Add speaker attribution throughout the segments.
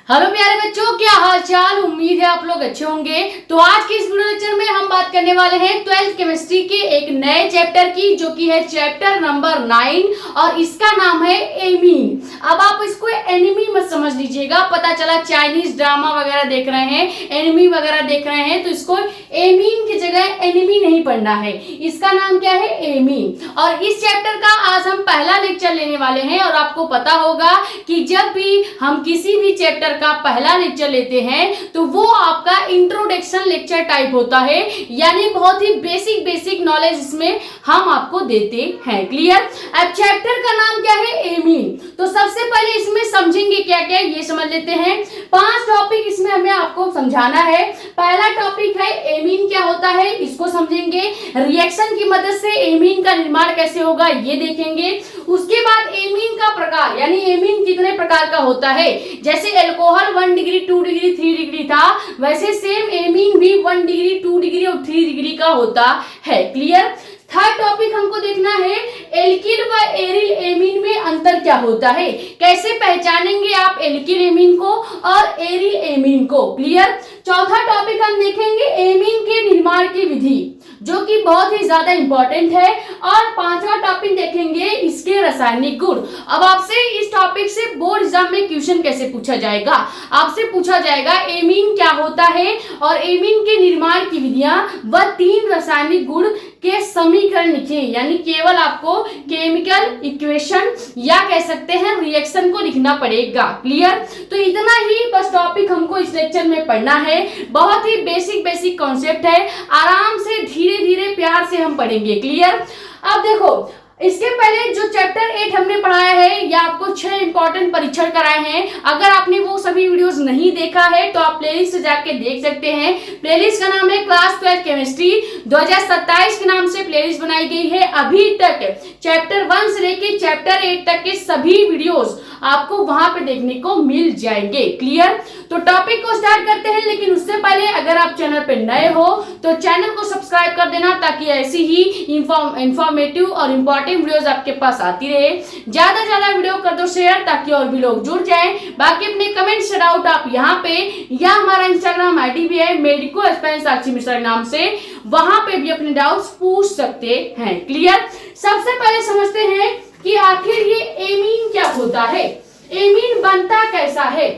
Speaker 1: Hello प्यारे बच्चों, क्या हाल चाल। उम्मीद है आप लोग अच्छे होंगे। तो आज के इस वीडियो लेक्चर में हम बात करने वाले हैं 12th केमिस्ट्री के एक नए चैप्टर की, जो कि है चैप्टर नंबर 9 और इसका नाम है एमीन। अब आप इसको एनिमी मत समझ लीजिएगा। पता चला चाइनीज ड्रामा वगैरह देख रहे हैं, एनिमी वगैरह देख रहे हैं, तो इसको एमीन की जगह एनिमी नहीं पढ़ना है। इसका नाम क्या है? एमीन। और इस चैप्टर का आज हम पहला लेक्चर लेने वाले हैं। और आपको पता होगा कि जब भी हम किसी भी चैप्टर का पहला लेक्चर लेते हैं तो वो आपका इंट्रोडक्शन लेक्चर टाइप होता है, यानी बहुत ही बेसिक नॉलेज इसमें हम आपको देते हैं। क्लियर? अब चैप्टर का नाम क्या है? एमीन। तो सबसे पहले इसमें समझेंगे क्या क्या, ये समझ लेते हैं। 5 टॉपिक इसमें हमें आपको समझाना है। पहला टॉपिक है एमीन क्या होता है, इसको समझेंगे। रिएक्शन की मदद से एमीन का निर्माण कैसे होगा, ये देखेंगे। उसके बाद एमीन का प्रकार, यानी एमीन कितने प्रकार का होता है। जैसे अल्कोहल 1 डिग्री 2 डिग्री 3 डिग्री था, वैसे सेम एमीन भी 1 डिग्री 2 डिग्री और 3 डिग्री का होता है। क्लियर? थर्ड टॉपिक हमको देखना है एल्किल व एरिल एमीन में अंतर क्या होता है, कैसे पहचानेंगे आप एल्किल एमीन को और एरिल एमीन को। क्लियर? चौथा टॉपिक हम देखेंगे एमीन के निर्माण की विधि, जो कि बहुत ही ज्यादा इंपॉर्टेंट है। और 5वां टॉपिक देखेंगे इसके रासायनिक गुण। अब आपसे इस टॉपिक से बोर्ड एग्जाम में क्वेश्चन कैसे पूछा जाएगा, आपसे पूछा जाएगा एमीन क्या होता है और एमीन के निर्माण की विधियां व 3 रासायनिक गुण के समीकरण लिखिए, यानी केवल आपको केमिकल इक्वेशन या कह सकते हैं रिएक्शन को लिखना पड़ेगा। क्लियर? तो इतना ही बस टॉपिक हमको इस लेक्चर में पढ़ना है। बहुत ही बेसिक कॉन्सेप्ट है, आराम से धीरे धीरे प्यार से हम पढ़ेंगे। क्लियर? अब देखो, इसके पहले जो चैप्टर 8 हमने पढ़ाया है, या आपको 6 इंपॉर्टेंट परीक्षण कराए हैं। अगर आपने वो सभी वीडियोस नहीं देखा है तो आप प्लेलिस्ट से जाके देख सकते हैं। प्लेलिस्ट का नाम है क्लास 12 केमिस्ट्री 2027 के नाम से प्लेलिस्ट बनाई गई है। अभी तक चैप्टर 1 से लेके चैप्टर 8 तक के सभी वीडियोस आपको वहां पे देखने को मिल जाएंगे। क्लियर? तो टॉपिक को स्टार्ट करते हैं, लेकिन उससे पहले अगर आप चैनल पे नए हो तो चैनल को सब्सक्राइब कर देना, ताकि ऐसी ही इंफॉर्मेटिव और इम्पोर्टेंट वीडियोस आपके पास आती रहे। ज्यादा वीडियो कर दो शेयर, ताकि और भी लोग जुड़ जाएं। बाकी अपने कमेंट्स डाउट आप यहाँ पे, या हमारा इंस्टाग्राम आईडी भी है मेडिको एस्पायरेंट साक्षी मिश्रा नाम से, वहां पे भी अपने डाउट्स पूछ सकते हैं। क्लियर? सबसे पहले समझते हैं कि आखिर ये एमीन क्या होता है, एमीन बनता कैसा है,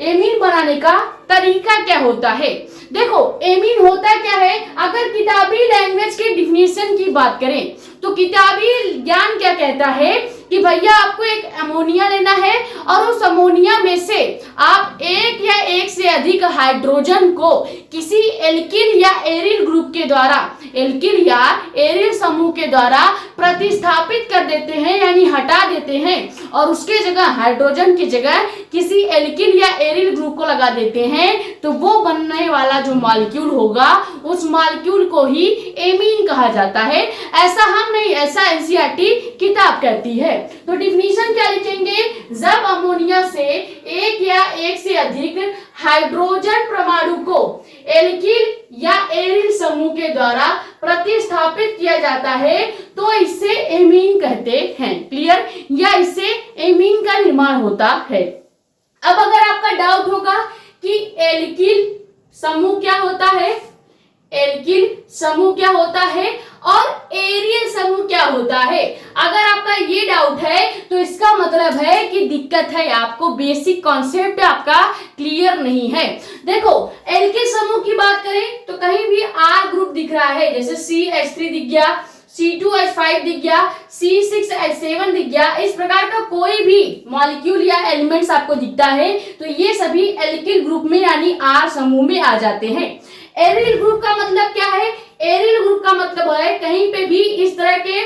Speaker 1: एमीन बनाने का तरीका क्या होता है। देखो, एमीन होता क्या है, अगर किताबी लैंग्वेज के डिफिनेशन की बात करें तो किताबी ज्ञान क्या कहता है कि भैया आपको एक अमोनिया लेना है और उस अमोनिया में से आप एक या एक से अधिक हाइड्रोजन को किसी एल्किल या एरिल ग्रुप के द्वारा, एल्किल या एरिल समूह के द्वारा प्रतिस्थापित कर देते हैं, यानी हटा देते हैं, और उसके जगह हाइड्रोजन की जगह किसी एल्किल या एरिल ग्रुप को लगा देते हैं, तो वो बनने वाला जो मॉलिक्यूल होगा उस मॉलिक्यूल को ही एमीन कहा जाता है। ऐसा हम नहीं, ऐसा एनसीईआरटी किताब कहती है। तो डिफिनीशन क्या लिखेंगे, जब अमोनिया से एक या एक से अधिक हाइड्रोजन परमाणु को एल्किल या एरिल समूह के द्वारा प्रतिस्थापित किया जाता है तो इससे एमीन कहते हैं। क्लियर? या इससे एमीन का निर्माण होता है। अब अगर आपका डाउट होगा कि एल्किल समूह क्या होता है, एल्किल समूह क्या होता है और एरियल समूह क्या होता है, अगर आपका ये डाउट है तो इसका मतलब है कि दिक्कत है, आपको बेसिक कॉन्सेप्ट आपका क्लियर नहीं है। देखो, एल्किल समूह की बात करें तो कहीं भी R ग्रुप दिख रहा है, जैसे CH3 दिख गया, C2H5 दिख गया, C6H7 दिख गया, इस प्रकार का कोई भी मॉलिक्यूल या एलिमेंट्स आपको दिखता है तो ये सभी एल्किल ग्रुप में यानी R समूह में आ जाते हैं। एरिल ग्रुप का मतलब क्या है, एरिल ग्रुप का मतलब है कहीं पे भी इस तरह के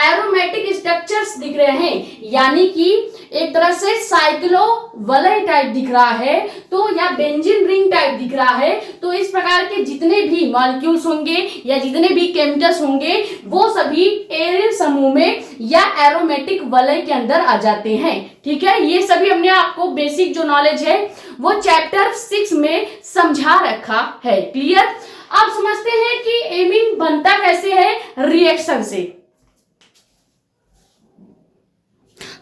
Speaker 1: एरोमेटिक स्ट्रक्चर्स दिख रहे हैं, यानी कि एक तरह से साइक्लो वलय टाइप दिख रहा है, तो या बेंजीन रिंग टाइप दिख रहा है, तो इस प्रकार के जितने भी मॉलिक्यूल्स होंगे या जितने भी केमिकल्स होंगे वो सभी एरिल समूह में या एरोमेटिक वलय के अंदर आ जाते हैं। ठीक है? ये सभी हमने आपको बेसिक जो नॉलेज है वो चैप्टर 6 में समझा रखा है। क्लियर? अब समझते हैं कि एमीन बनता कैसे है, रिएक्शन से।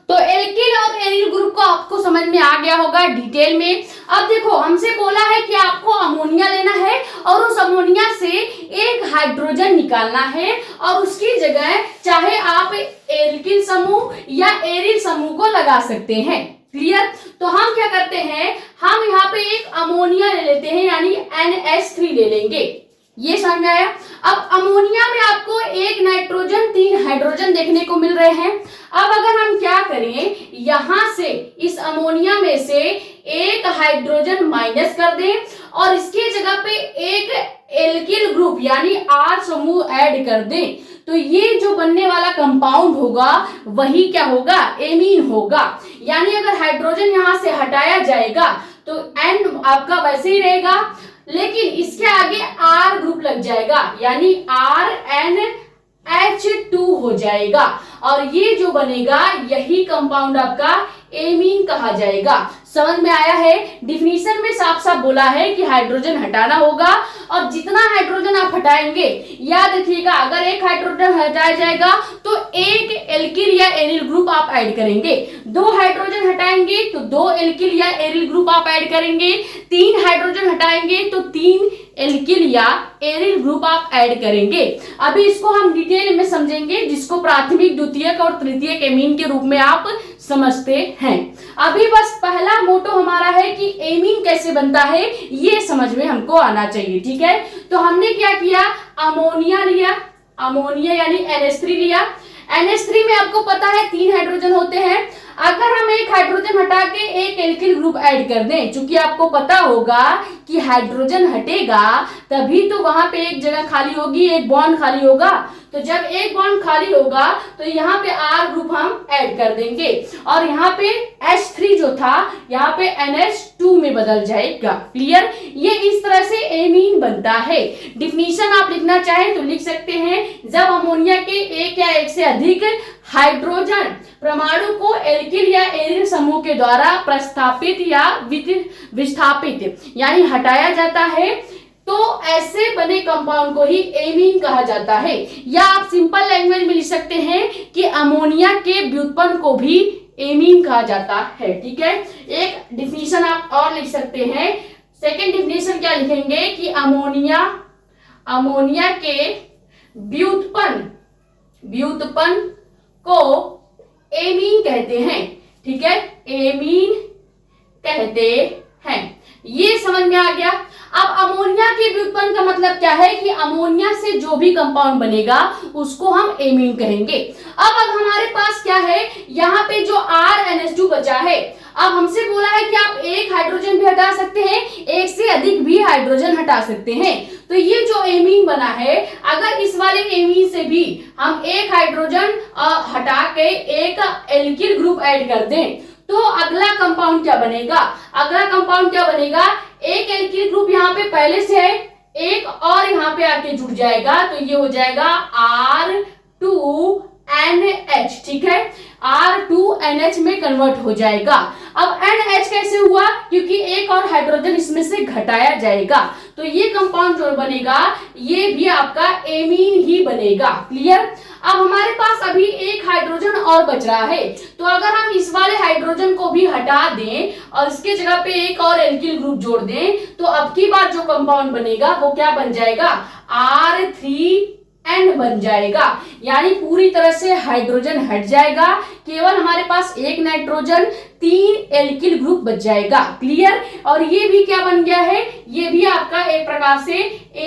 Speaker 1: तो एल्किल और एरिल ग्रुप को आपको समझ में आ गया होगा डिटेल में। अब देखो, हमसे बोला है कि आपको अमोनिया लेना है और उस अमोनिया से एक हाइड्रोजन निकालना है और उसकी जगह चाहे आप एल्किल समूह या एरिल समूह को लगा सकते हैं। क्लियर? तो हम क्या करते हैं, हम यहाँ पे एक अमोनिया ले लेते हैं, यानी NH3 ले लेंगे। ये समझ में आया? अब अमोनिया में आपको एक नाइट्रोजन 3 हाइड्रोजन देखने को मिल रहे हैं। अब अगर हम क्या करें, यहां से इस अमोनिया में से एक हाइड्रोजन माइनस कर दें और इसके जगह पे एक एल्किल ग्रुप यानी R समूह ऐड कर दें, तो ये जो बनने वाला कंपाउंड होगा वही क्या होगा, एमीन होगा। यानी अगर हाइड्रोजन यहां से हटाया जाएगा तो N आपका वैसे ही रहेगा, लेकिन इसके आगे R ग्रुप लग जाएगा यानी RNH2 हो जाएगा और ये जो बनेगा यही कंपाउंड आपका एमीन कहा जाएगा। समझ में आया है? डिफिनीशन में साफ साफ बोला है कि हाइड्रोजन हटाना होगा और जितना हाइड्रोजन आप हटाएंगे, याद रखिएगा, अगर एक हाइड्रोजन हटाया जाएगा तो एक एल्किल या एरिल ग्रुप आप ऐड करेंगे। 2 हाइड्रोजन हटाएंगे तो 2 एल्किल या एरिल ग्रुप आप ऐड करेंगे। 3 हाइड्रोजन हटाएंगे तो 3 एल्किल या एरिल ग्रुप आप ऐड करेंगे। अभी इसको हम डिटेल में समझेंगे, जिसको प्राथमिक, द्वितीयक और तृतीयक एमीन के रूप में आप समझते हैं। अभी बस पहला मोटो हमारा है कि एमीन कैसे बनता है ये समझ में हमको आना चाहिए। ठीक है, तो हमने क्या किया, अमोनिया लिया, अमोनिया यानी NH3 लिया। NH3 में आपको पता है 3 हाइड्रोजन होते हैं। अगर हम एक हाइड्रोजन हटा के एक एल्किल ग्रुप ऐड कर दें, चूंकि आपको पता होगा कि हाइड्रोजन हटेगा तभी तो वहां पे एक जगह खाली होगी, एक बॉन्ड खाली होगा। तो जब एक बॉन्ड खाली होगा तो यहाँ पे R ग्रुप हम ऐड कर देंगे और यहाँ पे H3 जो था यहाँ पे NH2 में बदल जाएगा। क्लियर? ये इस तरह से एमीन बनता है। डिफिनीशन आप लिखना चाहें तो लिख सकते हैं, जब अमोनिया के एक या एक से अधिक हाइड्रोजन परमाणु को एल्किल या एरिल समूह के द्वारा प्रस्थापित या विस्थापित यानी हटाया जाता है तो ऐसे बने कंपाउंड को ही एमीन कहा जाता है। या आप सिंपल लैंग्वेज में लिख सकते हैं कि अमोनिया के व्युत्पन्न को भी एमीन कहा जाता है। ठीक है, एक डिफिनीशन आप और लिख सकते हैं। सेकंड डिफिनीशन क्या लिखेंगे कि अमोनिया के व्युत्पन्न को एमीन कहते हैं। ठीक है, एमीन कहते हैं। ये समझ में आ गया। अब अमोनिया के व्युत्पन्न का मतलब क्या है कि अमोनिया से जो भी कंपाउंड बनेगा उसको हम एमीन कहेंगे। अब हमारे पास क्या है, यहाँ पे जो RNH2 बचा है, अब हमसे बोला है कि आप एक हाइड्रोजन भी हटा सकते हैं, एक से अधिक भी हाइड्रोजन हटा सकते हैं। तो ये जो एमीन बना है, अगर इस वाले एमीन से भी हम एक हाइड्रोजन हटा के एक एल्किल ग्रुप ऐड कर दें तो अगला कंपाउंड क्या बनेगा, एक एल्किल ग्रुप यहाँ पे पहले से है, एक और यहाँ पे आके जुड़ जाएगा तो ये हो जाएगा R2NH। ठीक है, R2NH में कन्वर्ट हो जाएगा। अब NH कैसे हुआ, क्योंकि एक और हाइड्रोजन इसमें से घटाया जाएगा तो ये कंपाउंड जो बनेगा ये भी आपका एमीन ही बनेगा। क्लियर? अब हमारे पास अभी एक हाइड्रोजन और बच रहा है, तो अगर हम इस वाले हाइड्रोजन को भी हटा दें और इसके जगह पे एक और एल्किल ग्रुप जोड़ दें तो अब की बार जो कंपाउंड बनेगा वो क्या बन जाएगा, R3N बन जाएगा। यानी पूरी तरह से हाइड्रोजन हट जाएगा, केवल हमारे पास एक नाइट्रोजन 3 एल्किल ग्रुप बच जाएगा। क्लियर? और ये भी क्या बन गया है, ये भी आपका एक प्रकार से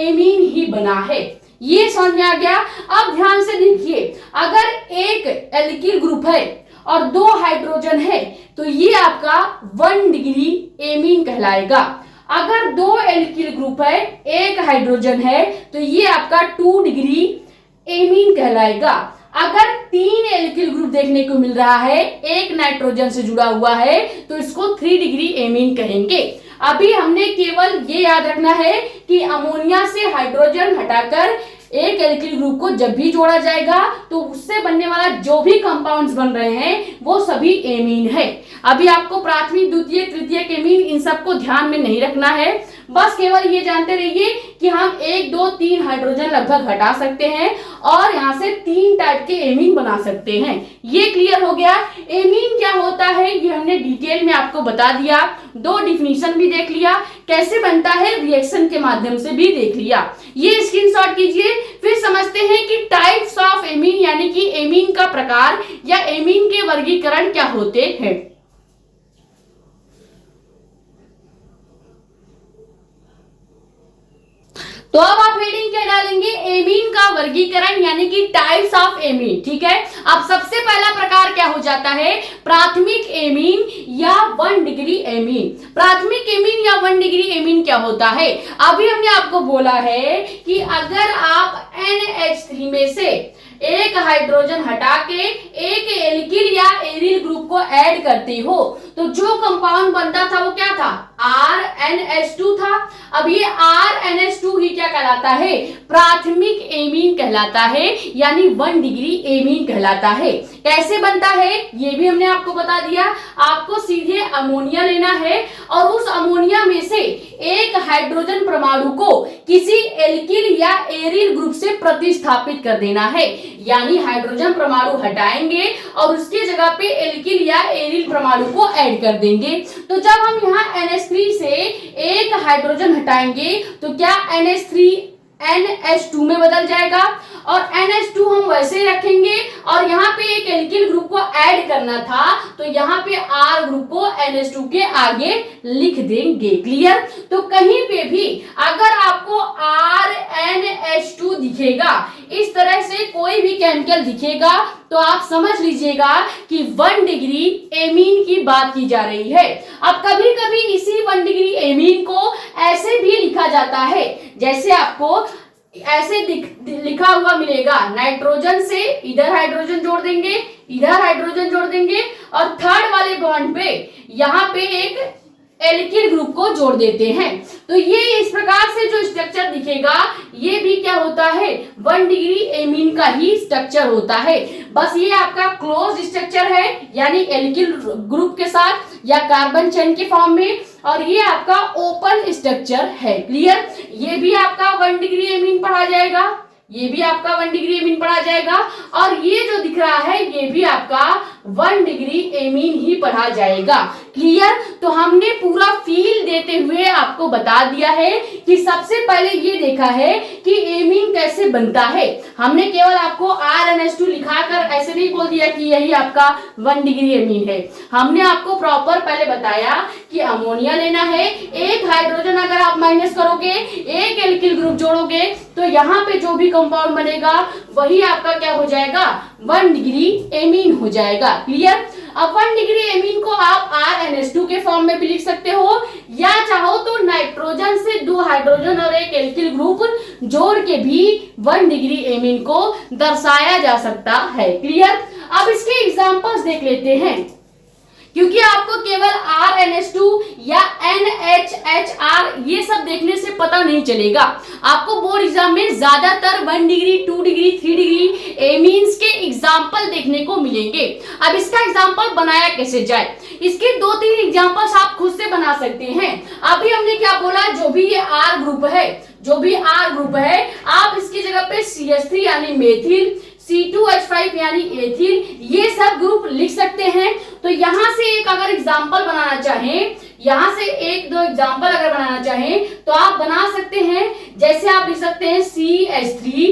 Speaker 1: एमीन ही बना है। ये समझ में आ गया। अब ध्यान से देखिए, अगर एक एल्किल ग्रुप है और 2 हाइड्रोजन है तो ये आपका 1 डिग्री एमीन कहलाएगा। अगर 2 एल्किल ग्रुप है, एक हाइड्रोजन है तो ये आपका 2 डिग्री एमीन कहलाएगा। अगर 3 एल्किल ग्रुप देखने को मिल रहा है, एक नाइट्रोजन से जुड़ा हुआ है तो इसको 3 डिग्री एमीन कहेंगे। अभी हमने केवल ये याद रखना है कि अमोनिया से हाइड्रोजन हटाकर एक एल्किल ग्रुप को जब भी जोड़ा जाएगा तो उससे बनने वाला जो भी कंपाउंड्स बन रहे हैं वो सभी एमीन है। अभी आपको प्राथमिक, द्वितीयक, तृतीयक एमीन इन सबको ध्यान में नहीं रखना है, बस केवल ये जानते रहिए कि हम 1 2 3 हाइड्रोजन लगभग हटा सकते हैं और यहाँ से 3 टाइप के एमीन बना सकते हैं। ये क्लियर हो गया। एमीन क्या होता है ये हमने डिटेल में आपको बता दिया, 2 डिफिनीशन भी देख लिया, कैसे बनता है रिएक्शन के माध्यम से भी देख लिया। ये स्क्रीनशॉट कीजिए। फिर समझते हैं कि टाइप्स ऑफ एमीन यानी कि एमीन का प्रकार या एमीन के वर्गीकरण क्या होते हैं। तो अब आप हेडिंग क्या डालेंगे, एमीन का वर्गीकरण यानी कि टाइप्स ऑफ एमीन। ठीक है, अब सबसे पहला प्रकार क्या हो जाता है, प्राथमिक एमीन या 1 डिग्री एमीन। प्राथमिक एमीन या 1 डिग्री एमीन क्या होता है, अभी हमने आपको बोला है कि अगर आप NH3 में से एक हाइड्रोजन हटा के एक एल्किल या एरिल ग्रुप को ऐड करते हो तो जो कंपाउंड बनता था वो क्या था, RNH2 था। अब ये RNH2 ही क्या कहलाता है, प्राथमिक एमीन कहलाता है, यानी 1 डिग्री एमीन कहलाता है। कैसे बनता है ये भी हमने आपको बता दिया। आपको सीधे अमोनिया लेना है और उस अमोनिया में से एक हाइड्रोजन परमाणु को किसी एल्किल या एरिल ग्रुप से प्रतिस्थापित कर देना है, यानी हाइड्रोजन परमाणु हटाएंगे और उसकी जगह पे एल्किल या एरिल परमाणु को ऐड कर देंगे। तो जब हम यहाँ NH3 से एक हाइड्रोजन हटाएंगे तो क्या NH3 NH2 में बदल जाएगा और NH2 हम वैसे ही रखेंगे और यहाँ पे एक एल्किल ग्रुप को ऐड करना था तो यहाँ पे R ग्रुप को NH2 के आगे लिख देंगे। क्लियर। तो कहीं पे भी अगर आपको RNH2 दिखेगा, इस तरह से कोई भी केमिकल दिखेगा तो आप समझ लीजिएगा कि 1 डिग्री एमीन की बात की जा रही है। अब कभी कभी इसी 1 डिग्री एमीन को ऐसे भी लिखा जाता है, जैसे आपको ऐसे लिखा हुआ मिलेगा, नाइट्रोजन से इधर हाइड्रोजन जोड़ देंगे, इधर हाइड्रोजन जोड़ देंगे और थर्ड वाले बॉन्ड पे यहाँ पे एक एल्किल ग्रुप को जोड़ देते हैं। तो ये इस प्रकार से जो स्ट्रक्चर दिखेगा ये भी क्या होता है, 1 डिग्री एमीन का ही स्ट्रक्चर होता है। बस ये आपका क्लोज स्ट्रक्चर है, यानी एल्किल ग्रुप के साथ या कार्बन चेन के फॉर्म में, और ये आपका ओपन स्ट्रक्चर है। क्लियर। ये भी आपका 1 डिग्री एमीन पढ़ा जाएगा, ये भी आपका 1 डिग्री एमीन पढ़ा जाएगा और ये जो दिख रहा है ये भी आपका 1 डिग्री एमीन ही पढ़ा जाएगा। क्लियर। तो हमने पूरा फील देते हुए आपको बता दिया है कि सबसे पहले ये देखा है कि एमीन कैसे बनता है। हमने केवल आपको RNH2 लिखाकर ऐसे नहीं बोल दिया कि यही आपका 1 डिग्री एमीन है। हमने आपको प्रॉपर पहले बताया कि अमोनिया लेना है, एक हाइड्रोजन अगर आप माइनस करोगे, एक एल्किल ग्रुप जोड़ोगे तो यहाँ पे जो भी कंपाउंड बनेगा वही आपका क्या हो जाएगा, 1 डिग्री एमीन हो जाएगा। क्लियर। अब 1 डिग्री एमीन को आप RNH2 के फॉर्म में भी लिख सकते हो या चाहो तो नाइट्रोजन से 2 हाइड्रोजन और एक एल्किल ग्रुप जोड़ के भी 1 डिग्री एमीन को दर्शाया जा सकता है। क्लियर। अब इसके एग्जांपल्स देख लेते हैं, क्योंकि आपको केवल RNH2 या NHHR ये सब देखने से पता नहीं चलेगा। आपको बोर्ड एग्जाम में ज्यादातर 1 डिग्री 2 डिग्री 3 डिग्री एमीन्स के एग्जाम्पल देखने को मिलेंगे। अब इसका एग्जाम्पल बनाया कैसे जाए, इसके 2-3 एग्जाम्पल्स आप खुद से बना सकते हैं। अभी हमने क्या बोला, जो भी ये R ग्रुप है, जो भी R ग्रुप है, आप इसकी जगह पे CH3 यानी मेथिल, C2H5 यानी एथिल, ये सब ग्रुप लिख सकते हैं। तो यहां से एक अगर एग्जाम्पल बनाना चाहें, यहां से 1-2 एग्जाम्पल अगर बनाना चाहें तो आप बना सकते हैं। जैसे आप लिख सकते हैं CH3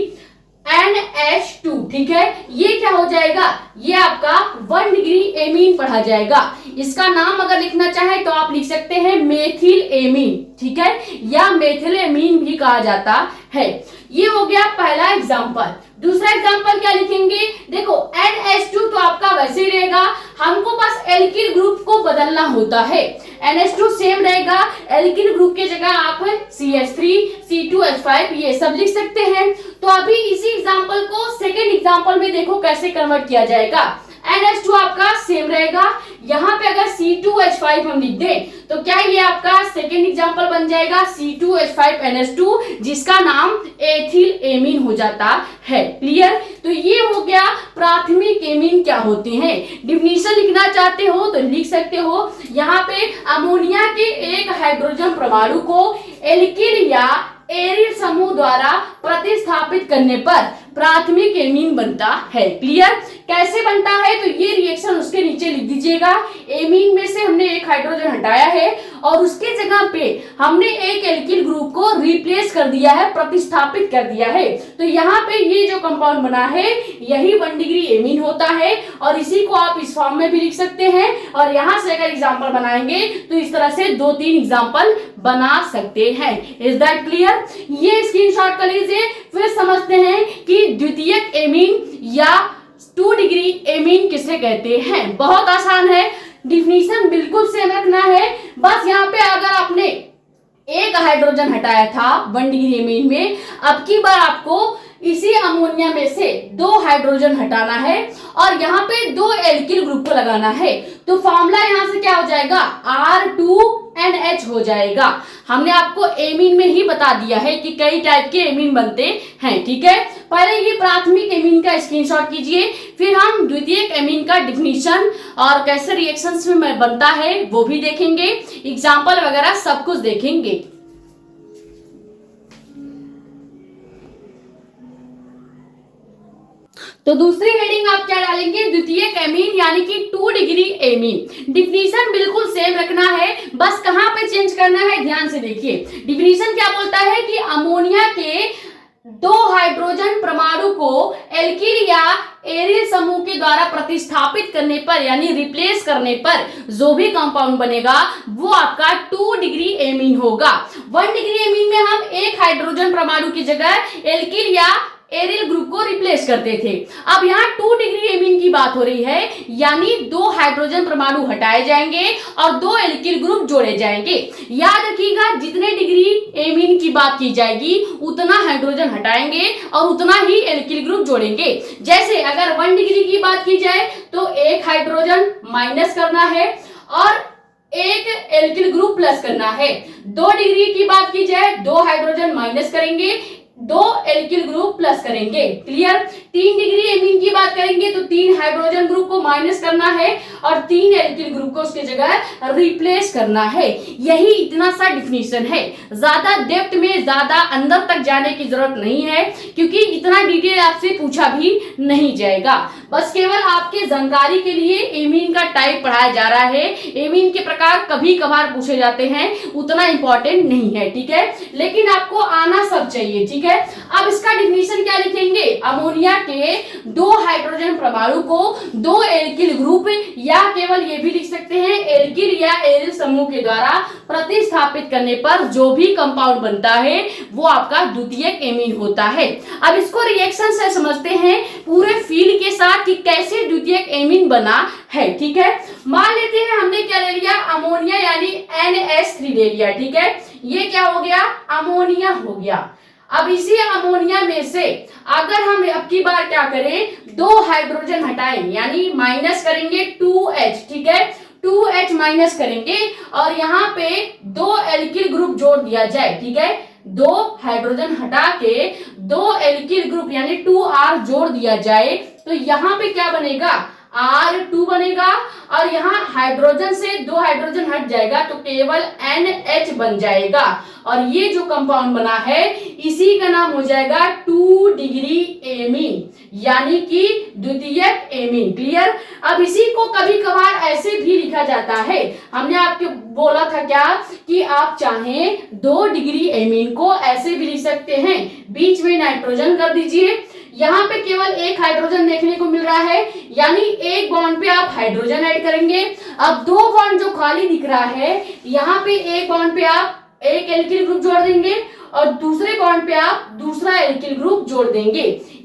Speaker 1: NH2। ठीक है, ये क्या हो जाएगा, ये आपका 1 डिग्री एमीन पढ़ा जाएगा। इसका नाम अगर लिखना चाहे तो आप लिख सकते हैं मेथिल एमीन। ठीक है, या मेथिल एमीन भी कहा जाता है। ये हो गया पहला एग्जाम्पल। दूसरा एग्जाम्पल क्या लिखेंगे, देखो NH2 तो आपका वैसे ही रहेगा, हमको बस एल्किल ग्रुप को बदलना होता है। NH2 सेम रहेगा, एल्किल ग्रुप के जगह आप CH3 C2H5 ये सब लिख सकते हैं। तो अभी इसी एग्जाम्पल को सेकेंड एग्जाम्पल में देखो कैसे कन्वर्ट किया जाएगा। NH2 आपका सेम रहेगा, यहाँ पे अगर C2H5 हम लिख दें तो क्या ये आपका सेकेंड एग्जांपल बन जाएगा C2H5NH2, जिसका नाम एथिल एमीन हो जाता है। क्लियर। तो ये हो गया प्राथमिक एमीन क्या होते हैं। डिफिनीशन लिखना चाहते हो तो लिख सकते हो। यहाँ पे अमोनिया के एक हाइड्रोजन परमाणु को एल्किल या एरिल समूह द्वारा प्रतिस्थापित करने पर प्राथमिक एमीन बनता है। क्लियर? कैसे बनता है तो ये रिएक्शन उसके नीचे लिख दीजिएगा। एमीन में से हमने एक हाइड्रोजन हटाया है और उसके जगह पे हमने एक एल्किल ग्रुप को रिप्लेस कर दिया है, प्रतिस्थापित कर दिया है। तो यहाँ पे ये जो कंपाउंड बना है यही 1 डिग्री एमीन होता है और इसी को आप इस फॉर्म में भी लिख सकते हैं। और यहाँ से अगर एग्जाम्पल बनाएंगे तो इस तरह से 2-3 एग्जाम्पल बना सकते हैं। Is that clear? ये स्क्रीनशॉट कर लीजिए। फिर समझते हैं कि द्वितीयक एमीन या 2 डिग्री एमीन किसे कहते हैं। बहुत आसान है, डिफिनीशन बिल्कुल सेम रखना है। बस यहाँ पे अगर आपने एक हाइड्रोजन हटाया था 1 डिग्री एमीन में, अब की बार आपको इसी अमोनिया में से 2 हाइड्रोजन हटाना है और यहाँ पे 2 एल्किल ग्रुप को लगाना है। तो फॉर्मूला यहाँ से क्या हो जाएगा, R2NH हो जाएगा। हमने आपको एमीन में ही बता दिया है कि कई टाइप के एमीन बनते हैं। ठीक है, पहले ये प्राथमिक एमीन का स्क्रीनशॉट कीजिए, फिर हम द्वितीयक एमीन का डिफिनीशन और कैसे रिएक्शंस में बनता है वो भी देखेंगे, एग्जाम्पल वगैरह सब कुछ देखेंगे। तो दूसरी हेडिंग आप क्या डालेंगे, द्वितीयक एमीन यानी कि 2 डिग्री एमीन। डिफिनीशन बिल्कुल सेम रखना है, बस कहां पे चेंज करना है ध्यान से देखिए। डिफिनीशन क्या बोलता है कि अमोनिया के 2 हाइड्रोजन परमाणु को एल्किल या एरिल समूह के द्वारा प्रतिस्थापित करने पर यानी रिप्लेस करने पर जो भी कंपाउंड बनेगा वो आपका 2 डिग्री एमीन होगा। 1 डिग्री एमीन में हम एक हाइड्रोजन परमाणु की जगह एल्किल या एरिल ग्रुप को रिप्लेस करते थे। अब यहाँ 2 डिग्री एमीन की बात हो रही है, यानी 2 हाइड्रोजन परमाणु हटाए जाएंगे और 2 एल्किल ग्रुप जोड़े जाएंगे। याद रखिएगा, जितने डिग्री एमीन की बात की जाएगी उतना हाइड्रोजन हटाएंगे और उतना ही एल्किल ग्रुप जोड़ेंगे। जैसे अगर 1 डिग्री की बात की जाए तो एक हाइड्रोजन माइनस करना है और एक एल्किल ग्रुप प्लस करना है। 2 डिग्री की बात की जाए 2 हाइड्रोजन माइनस करेंगे, 2 एल्किल ग्रुप प्लस करेंगे। क्लियर? 3 डिग्री एमीन की बात करेंगे तो 3 हाइड्रोजन ग्रुप को माइनस करना है और 3 एल्किल ग्रुप को उसकी जगह रिप्लेस करना है। यही इतना सा डिफिनीशन है, ज्यादा डेप्थ में ज्यादा अंदर तक जाने की जरूरत नहीं है क्योंकि इतना डिटेल आपसे पूछा भी नहीं जाएगा। बस केवल आपके जानकारी के लिए एमीन का टाइप पढ़ाया जा रहा है। एमीन के प्रकार कभी कभार पूछे जाते हैं, उतना इंपॉर्टेंट नहीं है। ठीक है, लेकिन आपको आना सब चाहिए। ठीक है, अब इसका डिफिनीशन क्या लिखेंगे, अमोनिया के 2 हाइड्रोजन परमाणु को 2 एल्किल ग्रुप या केवल ये भी लिख सकते हैं एल्किल या एरिल समूह के द्वारा प्रतिस्थापित करने पर जो भी कंपाउंड बनता है वो आपका द्वितीयक एमीन होता है। अब इसको रिएक्शन से समझते हैं पूरे फील्ड के साथ कि कैसे द्वितीयक एमीन बना है। ठीक है, मान लेते हैं हमने क्या ले लिया, अमोनिया यानी NH3 ले लिया। ठीक है, ये क्या हो गया, अमोनिया हो गया। अब इसी अमोनिया में से अगर हम अब की बार क्या करें, 2 हाइड्रोजन हटाएं यानी माइनस करेंगे 2H। ठीक है, 2H माइनस करेंगे और यहाँ पे 2 एल्किल ग्रुप जोड़ दिया जाए। ठीक है, 2 हाइड्रोजन हटा के 2 एल्किल ग्रुप यानी 2R जोड़ दिया जाए तो यहाँ पे क्या बनेगा, R2 बनेगा और यहाँ हाइड्रोजन से 2 हाइड्रोजन हट जाएगा तो केवल NH बन जाएगा और ये जो कंपाउंड बना है इसी का नाम हो जाएगा 2 डिग्री एमीन यानी कि द्वितीयक एमीन। क्लियर? अब इसी को कभी कभार ऐसे भी लिखा जाता है, हमने आपको बोला था क्या कि आप चाहें 2 डिग्री एमीन को ऐसे भी लिख सकते हैं, बीच में नाइट्रोजन कर दीजिए, यहाँ पे केवल एक हाइड्रोजन देखने को मिल रहा है यानी एक बॉन्ड पे आप हाइड्रोजन ऐड करेंगे। अब 2 बॉन्ड जो खाली दिख रहा है यहाँ पे एक बॉन्ड पे आप एक एल्किल ग्रुप जोड़ देंगे और दूसरे बॉन्ड पे आप दूसरा एल्किल ग्रुप जोड़ देंगे।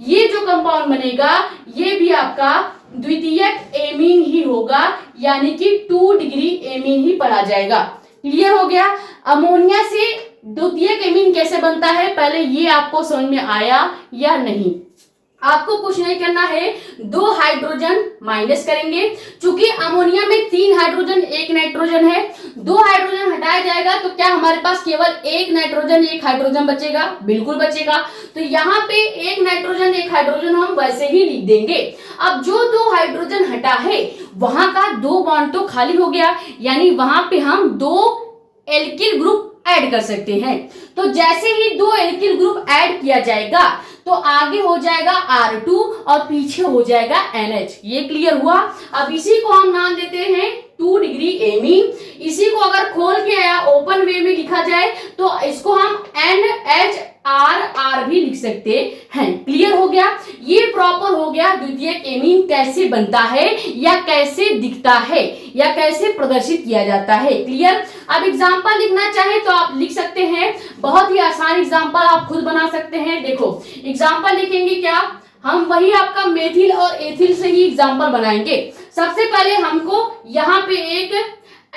Speaker 1: ये जो कंपाउंड बनेगा ये भी आपका द्वितीयक एमीन ही होगा यानी कि 2 डिग्री एमीन ही पढ़ा जाएगा। क्लियर हो गया? अमोनिया से द्वितीयक एमीन कैसे बनता है पहले ये आपको समझ में आया या नहीं? आपको कुछ नहीं करना है, 2 हाइड्रोजन माइनस करेंगे। चूंकि अमोनिया में 3 हाइड्रोजन 1 नाइट्रोजन है, 2 हाइड्रोजन हटाया जाएगा तो क्या हमारे पास केवल 1 नाइट्रोजन 1 हाइड्रोजन बचेगा? बिल्कुल बचेगा। तो यहाँ पे 1 नाइट्रोजन 1 हाइड्रोजन हम वैसे ही लिख देंगे। अब जो 2 हाइड्रोजन हटा है वहां का 2 बॉन्ड तो खाली हो गया यानी वहां पे हम 2 एल्किल ग्रुप ऐड कर सकते हैं। तो जैसे ही 2 एल्किल ग्रुप ऐड किया जाएगा तो आगे हो जाएगा R2 और पीछे हो जाएगा NH। ये क्लियर हुआ। अब इसी को हम नाम देते हैं 2 डिग्री एमीन। इसी को अगर खोल के या ओपन वे में लिखा जाए तो इसको हम NHRR भी लिख सकते हैं। क्लियर हो गया। ये प्रॉपर हो गया द्वितीयक एमीन कैसे बनता है या कैसे दिखता है या कैसे प्रदर्शित किया जाता है। क्लियर। अब एग्जाम्पल लिखना चाहे तो आप लिख सकते हैं। बहुत ही आसान एग्जाम्पल आप खुद बना सकते हैं। देखो एग्जाम्पल लिखेंगे क्या, हम वही आपका मेथिल और एथिल से ही एग्जाम्पल बनाएंगे। सबसे पहले हमको यहाँ पे एक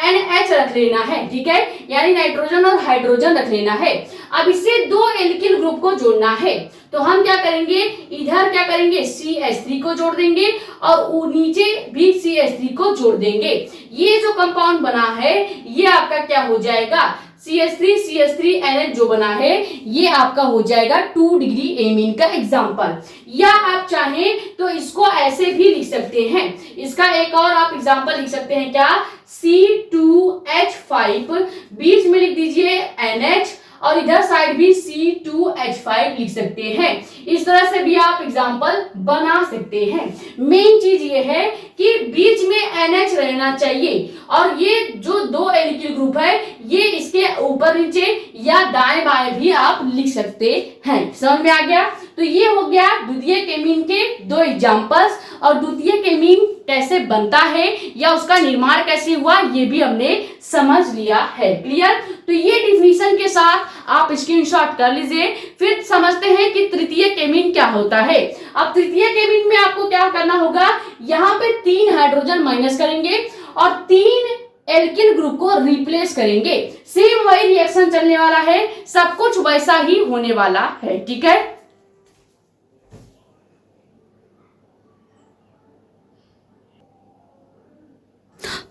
Speaker 1: NH रख लेना है, ठीक है, यानी नाइट्रोजन और हाइड्रोजन रख लेना है। अब इससे 2 एल्किल ग्रुप को जोड़ना है तो हम क्या करेंगे, इधर क्या करेंगे CH3 को जोड़ देंगे और नीचे भी CH3 को जोड़ देंगे। ये जो कंपाउंड बना है ये आपका क्या हो जाएगा, CH3 NH जो बना है ये आपका हो जाएगा 2 डिग्री एमीन का एग्जाम्पल। या आप चाहें तो इसको ऐसे भी लिख सकते हैं। इसका एक और आप एग्जाम्पल लिख सकते हैं क्या, C2H5, बीच में लिख दीजिए NH और इधर साइड भी C2H5 लिख सकते हैं। इस तरह से भी आप एग्जाम्पल बना सकते हैं। मेन चीज ये है कि बीच में NH रहना चाहिए और ये जो 2 एल्किल ग्रुप है ये इसके ऊपर नीचे या दाएं बाएं भी आप लिख सकते हैं। समझ में आ गया। तो ये हो गया द्वितीयक एमीन के 2 एग्जाम्पल्स और द्वितीयक एमीन कैसे बनता है या उसका निर्माण कैसे हुआ ये भी हमने समझ लिया है। क्लियर। तो ये डिफिनीशन के साथ आप स्क्रीनशॉट कर लीजिए। फिर समझते हैं कि तृतीयक एमीन क्या होता है। अब तृतीयक एमीन में आपको क्या करना होगा, यहाँ पे 3 हाइड्रोजन माइनस करेंगे और 3 एल्किल ग्रुप को रिप्लेस करेंगे। सेम वही रिएक्शन चलने वाला है, सब कुछ वैसा ही होने वाला है। ठीक है।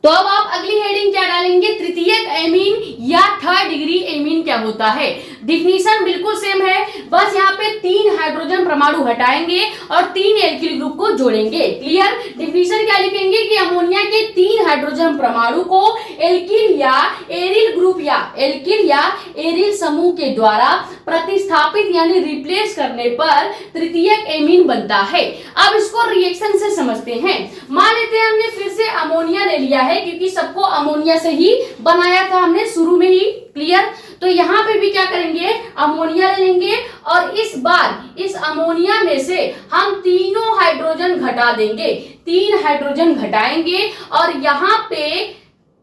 Speaker 1: तो अब आप अगली हेडिंग क्या डालेंगे, तृतीयक एमीन या 3rd डिग्री एमीन क्या होता है। डिफिनीशन बिल्कुल सेम है, बस यहाँ पे 3 हाइड्रोजन परमाणु हटाएंगे और 3 एल्किल ग्रुप को जोड़ेंगे। क्लियर। डिफिनीशन क्या लिखेंगे कि अमोनिया के 3 हाइड्रोजन परमाणु को एल्किल या एरिल ग्रुप या एल्किल या एरिल समूह के द्वारा प्रतिस्थापित यानी रिप्लेस करने पर तृतीयक एमीन बनता है। अब इसको रिएक्शन से समझते हैं। मान लेते हैं हमने फिर से अमोनिया ले लिया है क्योंकि सबको अमोनिया से ही बनाया था हमने शुरू में ही। क्लियर। तो यहाँ पे भी क्या करेंगे, अमोनिया ले लेंगे और इस बार इस अमोनिया में से हम तीनों हाइड्रोजन घटा देंगे। 3 हाइड्रोजन घटाएंगे और यहाँ पे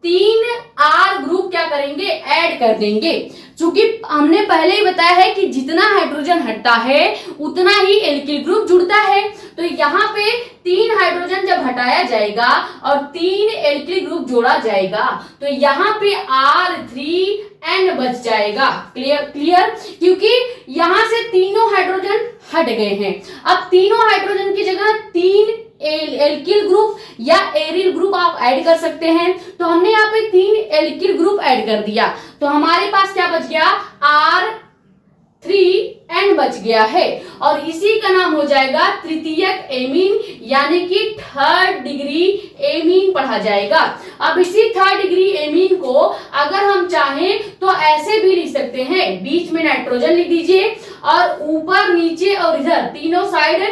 Speaker 1: 3 R ग्रुप क्या करेंगे, ऐड कर देंगे। चूंकि हमने पहले ही बताया है कि जितना हाइड्रोजन हटता है उतना ही एल्किल ग्रुप जुड़ता है। तो यहाँ पे 3 हाइड्रोजन जब हटाया जाएगा और 3 एल्किल ग्रुप जोड़ा जाएगा तो यहाँ पे R3N बच जाएगा। क्लियर। क्योंकि यहाँ से तीनों हाइड्रोजन हट गए हैं। अब तीनों हाइड्रोजन की जगह 3 एल्किल ग्रुप या एरिल ग्रुप आप ऐड कर सकते हैं। तो हमने यहाँ पे 3 एल्किल ग्रुप ऐड कर दिया तो हमारे पास क्या बच गया, R3N बच गया है और इसी का नाम हो जाएगा तृतीयक एमीन यानी कि 3rd डिग्री एमीन पढ़ा जाएगा। अब इसी 3rd डिग्री एमीन को अगर हम चाहें तो ऐसे भी लिख सकते हैं, बीच में नाइट्रोजन लिख दीजिए और ऊपर नीचे और इधर तीनों साइड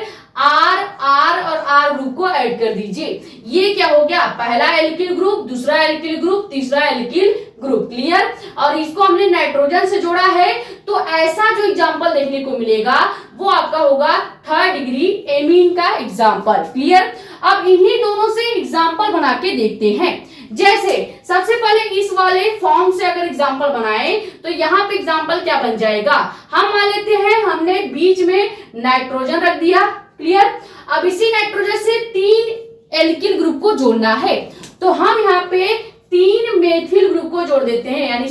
Speaker 1: R और R ग्रुप को ऐड कर दीजिए। ये क्या हो गया, पहला एल्किल ग्रुप, दूसरा एल्किल ग्रुप, तीसरा एल्किल ग्रुप। क्लियर। और इसको हमने नाइट्रोजन से जोड़ा है तो ऐसा जो एग्जांपल देखने को मिलेगा वो आपका होगा 3rd डिग्री एमीन का एग्जांपल। क्लियर। अब इन्हीं दोनों से एग्जांपल बना के देखते हैं। जैसे सबसे पहले इस वाले फॉर्म से अगर एग्जांपल बनाए तो यहाँ पे एग्जांपल क्या बन जाएगा, हम मान लेते हैं हमने बीच में नाइट्रोजन रख दिया। क्लियर। अब इसी नाइट्रोजन से 3 एल्किल ग्रुप को जोड़ना है तो हम यहाँ पे 3 मेथिल ग्रुप को जोड़ देते हैं यानी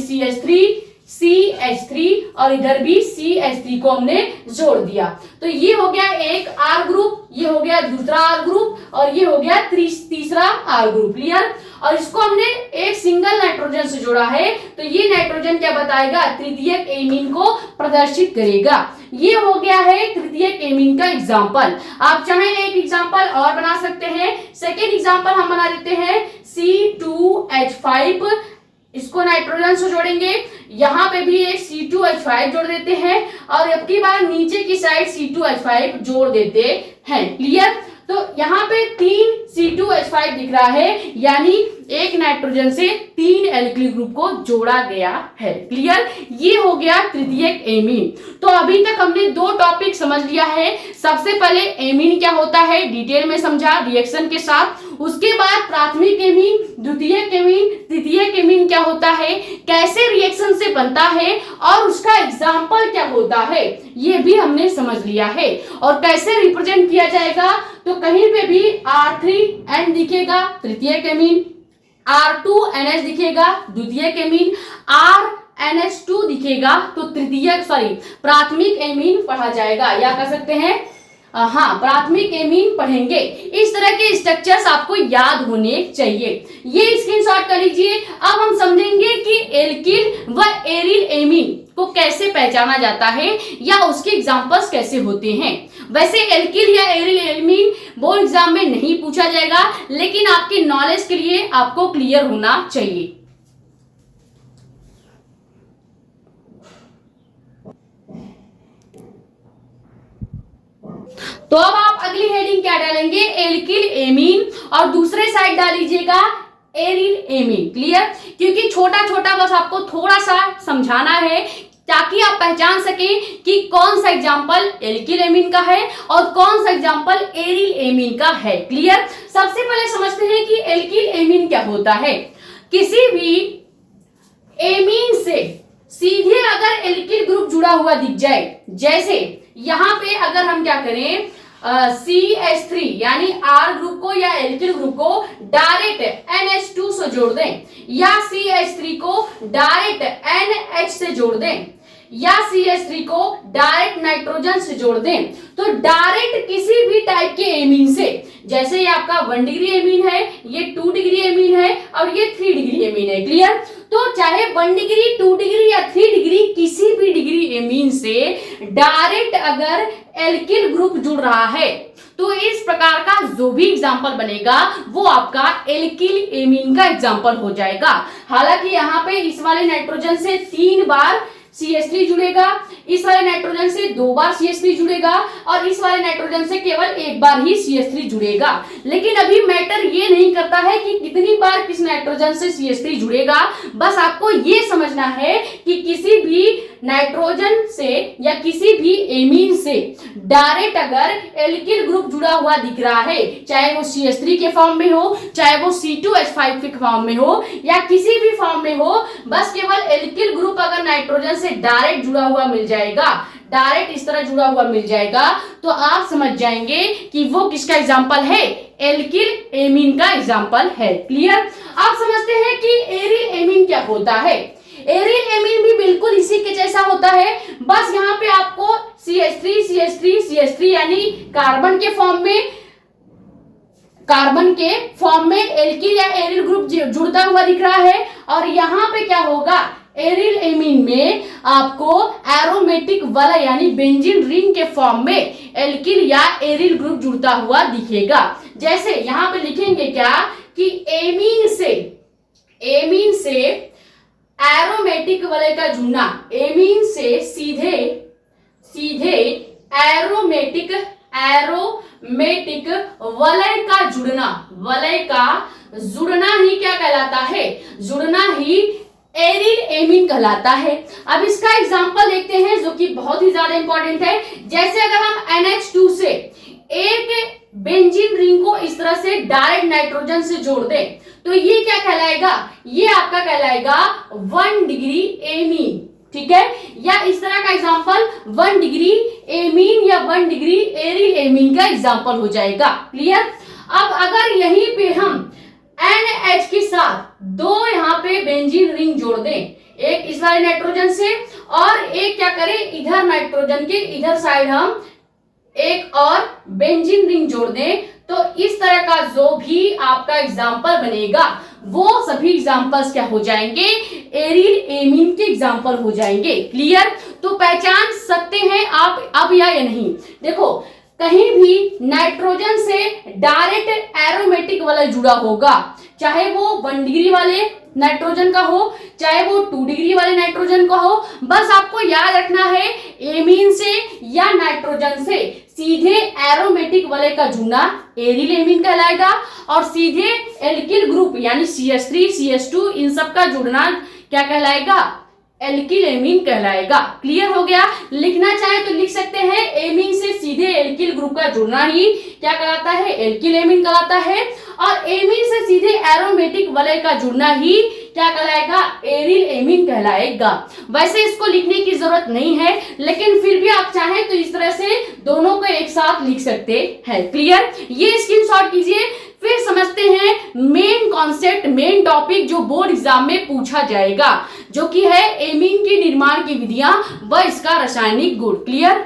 Speaker 1: CH3 और इधर भी CH3 को हमने जोड़ दिया। तो ये हो गया एक R ग्रुप, ये हो गया दूसरा R ग्रुप और ये हो गया तीसरा R ग्रुप। क्लियर। और इसको हमने एक सिंगल नाइट्रोजन से जोड़ा है तो ये नाइट्रोजन क्या बताएगा, तृतीयक एमीन को प्रदर्शित करेगा। ये हो गया है तृतीयक एमीन का एग्जाम्पल। आप चाहें एक एग्जाम्पल और बना सकते हैं। सेकेंड एग्जाम्पल हम बना देते हैं C2H5 इसको नाइट्रोजन से जोड़ेंगे, यहाँ पे भी एक C2H5 जोड़ देते हैं और अब की बार नीचे की साइड C2H5 जोड़ देते हैं। क्लियर? तो यहाँ पे 3 C2H5 दिख रहा है, यानी एक नाइट्रोजन से 3 एल्किल ग्रुप को जोड़ा गया है। क्लियर? ये हो गया तृतीयक एमीन। तो अभी तक हमने 2 टॉपिक समझ लिया है। सबसे पहले एमीन क्या होता है डिटेल में समझा रिएक्शन के साथ, उसके बाद प्राथमिक एमीन, द्वितीयक एमीन, तृतीयक एमीन क्या होता है, कैसे रिएक्शन से बनता है और उसका एग्जाम्पल क्या होता है, ये भी हमने समझ लिया है। और कैसे रिप्रेजेंट किया जाएगा, तो कहीं पे भी R3N दिखेगा तृतीयक एमीन, R2NH दिखेगा द्वितीयक एमीन, RNH2 दिखेगा तो प्राथमिक एमीन पढ़ा जाएगा, या कह सकते हैं प्राथमिक एमीन पढ़ेंगे। इस तरह के स्ट्रक्चर्स आपको याद होने चाहिए। ये स्क्रीनशॉट कर लीजिए। अब हम समझेंगे कि एल्किल व एरिल एमीन को कैसे पहचाना जाता है या उसके एग्जांपल्स कैसे होते हैं। वैसे एल्किल या एरिल एमीन बोर्ड एग्जाम में नहीं पूछा जाएगा, लेकिन आपके नॉलेज के लिए आपको क्लियर होना चाहिए। तो अब आप अगली हेडिंग क्या डालेंगे, एल्किल एमीन, और दूसरे साइड डाल लीजिएगा एरिल एमीन। क्लियर? क्योंकि छोटा छोटा बस आपको थोड़ा सा समझाना है ताकि आप पहचान सकें कि कौन सा एग्जाम्पल एल्किल एमीन का है और कौन सा एग्जाम्पल एरिल एमीन का है। क्लियर? सबसे पहले समझते हैं कि एल्किल एमीन क्या होता है। किसी भी एमीन से सीधे अगर एल्किल ग्रुप जुड़ा हुआ दिख जाए, जैसे यहां पे अगर हम क्या करें, CH3 यानी R ग्रुप को या एल्किल ग्रुप को डायरेक्ट NH2 से जोड़ दें, या CH3 को डायरेक्ट NH से जोड़ दें, या CH3 को डायरेक्ट नाइट्रोजन से जोड़ दें, तो डायरेक्ट किसी भी टाइप के एमीन से, जैसे ये आपका 1 डिग्री एमीन है, ये 2 डिग्री एमीन है और ये 3 डिग्री एमीन है। क्लियर? तो चाहे 1 डिग्री, 2 डिग्री या 3 डिग्री किसी भी डिग्री एमीन से डायरेक्ट अगर एल्किल ग्रुप जुड़ रहा है, तो इस प्रकार का जो भी एग्जाम्पल बनेगा वो आपका एल्किल एमीन का एग्जाम्पल हो जाएगा। हालांकि यहाँ पे इस वाले नाइट्रोजन से 3 बार CH3 जुड़ेगा, इस वाले नाइट्रोजन से 2 बार CH3 जुड़ेगा और इस वाले नाइट्रोजन से केवल 1 बार ही CH3 जुड़ेगा। लेकिन अभी मैटर ये नहीं करता है कि कितनी बार किस नाइट्रोजन से CH3 जुड़ेगा, बस आपको ये समझना है कि किसी भी नाइट्रोजन से या किसी भी एमीन से डायरेक्ट अगर एल्किल ग्रुप जुड़ा हुआ दिख रहा है, चाहे वो CH3 के फॉर्म में हो, चाहे वो C2H5 के फॉर्म में हो या किसी भी फॉर्म में हो, बस केवल एल्किल ग्रुप अगर नाइट्रोजन से डायरेक्ट जुड़ा हुआ मिल जाएगा, डायरेक्ट इस तरह जुड़ा हुआ मिल जाएगा, तो आप समझ जाएंगे कि वो किसका एग्जाम्पल है, एल्किल एमीन का एग्जाम्पल है। क्लियर? आप समझते हैं कि एरिल एमीन क्या होता है। एरिल एमीन भी बिल्कुल इसी के जैसा होता है, बस यहाँ पे आपको CH3 CH3 CH3 यानी कार्बन के फॉर्म में एल्किल या एरिल ग्रुप जुड़ता हुआ दिख रहा है, और यहाँ पे क्या होगा, एरिल एमीन में आपको एरोमेटिक वलय यानी बेंजीन रिंग के फॉर्म में एल्किल या एरिल ग्रुप जुड़ता हुआ दिखेगा। जैसे यहाँ पे लिखेंगे क्या कि एमीन से एरोमेटिक वलय का जुड़ना, एमीन से सीधे एरोमेटिक वलय का जुड़ना ही क्या कहलाता है, जुड़ना ही एरिल एमीन कहलाता है। अब इसका एग्जांपल देखते हैं जो कि बहुत ही ज्यादा इंपॉर्टेंट है। जैसे अगर हम NH2 से एक बेंजीन रिंग को इस तरह से डायरेक्ट नाइट्रोजन से जोड़ दें, तो ये क्या कहलाएगा, ये आपका कहलाएगा 1 डिग्री एमीन। ठीक है, या इस तरह का एग्जांपल 1 डिग्री एमीन या 1 डिग्री एरिल एमीन का एग्जांपल हो जाएगा। क्लियर? अब अगर यहीं पे हम NH के साथ 2 यहाँ पे बेंजीन रिंग जोड़ दें, एक इस वाले नाइट्रोजन से और एक क्या करें, इधर नाइट्रोजन के इधर साइड हम एक और बेंजीन रिंग जोड़ दें, तो इस तरह का जो भी आपका एग्जाम्पल बनेगा वो सभी एग्जाम्पल्स क्या हो जाएंगे, एरिल एमीन के एग्जाम्पल हो जाएंगे। क्लियर? तो पहचान सकते हैं आप अब या नहीं। देखो कहीं भी नाइट्रोजन से डायरेक्ट एरोमेटिक वाला जुड़ा होगा, चाहे वो 1 डिग्री वाले नाइट्रोजन का हो, चाहे वो 2 डिग्री वाले नाइट्रोजन का हो, बस आपको याद रखना है एमीन से या नाइट्रोजन से सीधे एरोमेटिक वाले का जुड़ना एरिल एमीन कहलाएगा, और सीधे एल्किल ग्रुप यानी CH3 CH2 इन सब का जुड़ना क्या कहलाएगा, एल्किल एमीन कहलाएगा। क्लियर हो गया। लिखना चाहे तो लिख सकते हैं एमीन से सीधे एल्किल ग्रुप का जुड़ना ही क्या कहलाता है, एल्किल एमीन कहलाता है, और एमीन से सीधे एरोमेटिक वलय का जुड़ना ही क्या कहलाएगा, एरिल एमीन कहलाएगा। वैसे इसको लिखने की जरूरत नहीं है, लेकिन फिर भी आप चाहें तो इस तरह से दोनों को एक साथ लिख सकते हैं। क्लियर, ये स्क्रीनशॉट कीजिए। फिर समझते हैं मेन कॉन्सेप्ट, मेन टॉपिक जो बोर्ड एग्जाम में पूछा जाएगा, जो कि है एमीन की निर्माण की विधियां व इसका रासायनिक गुण। क्लियर,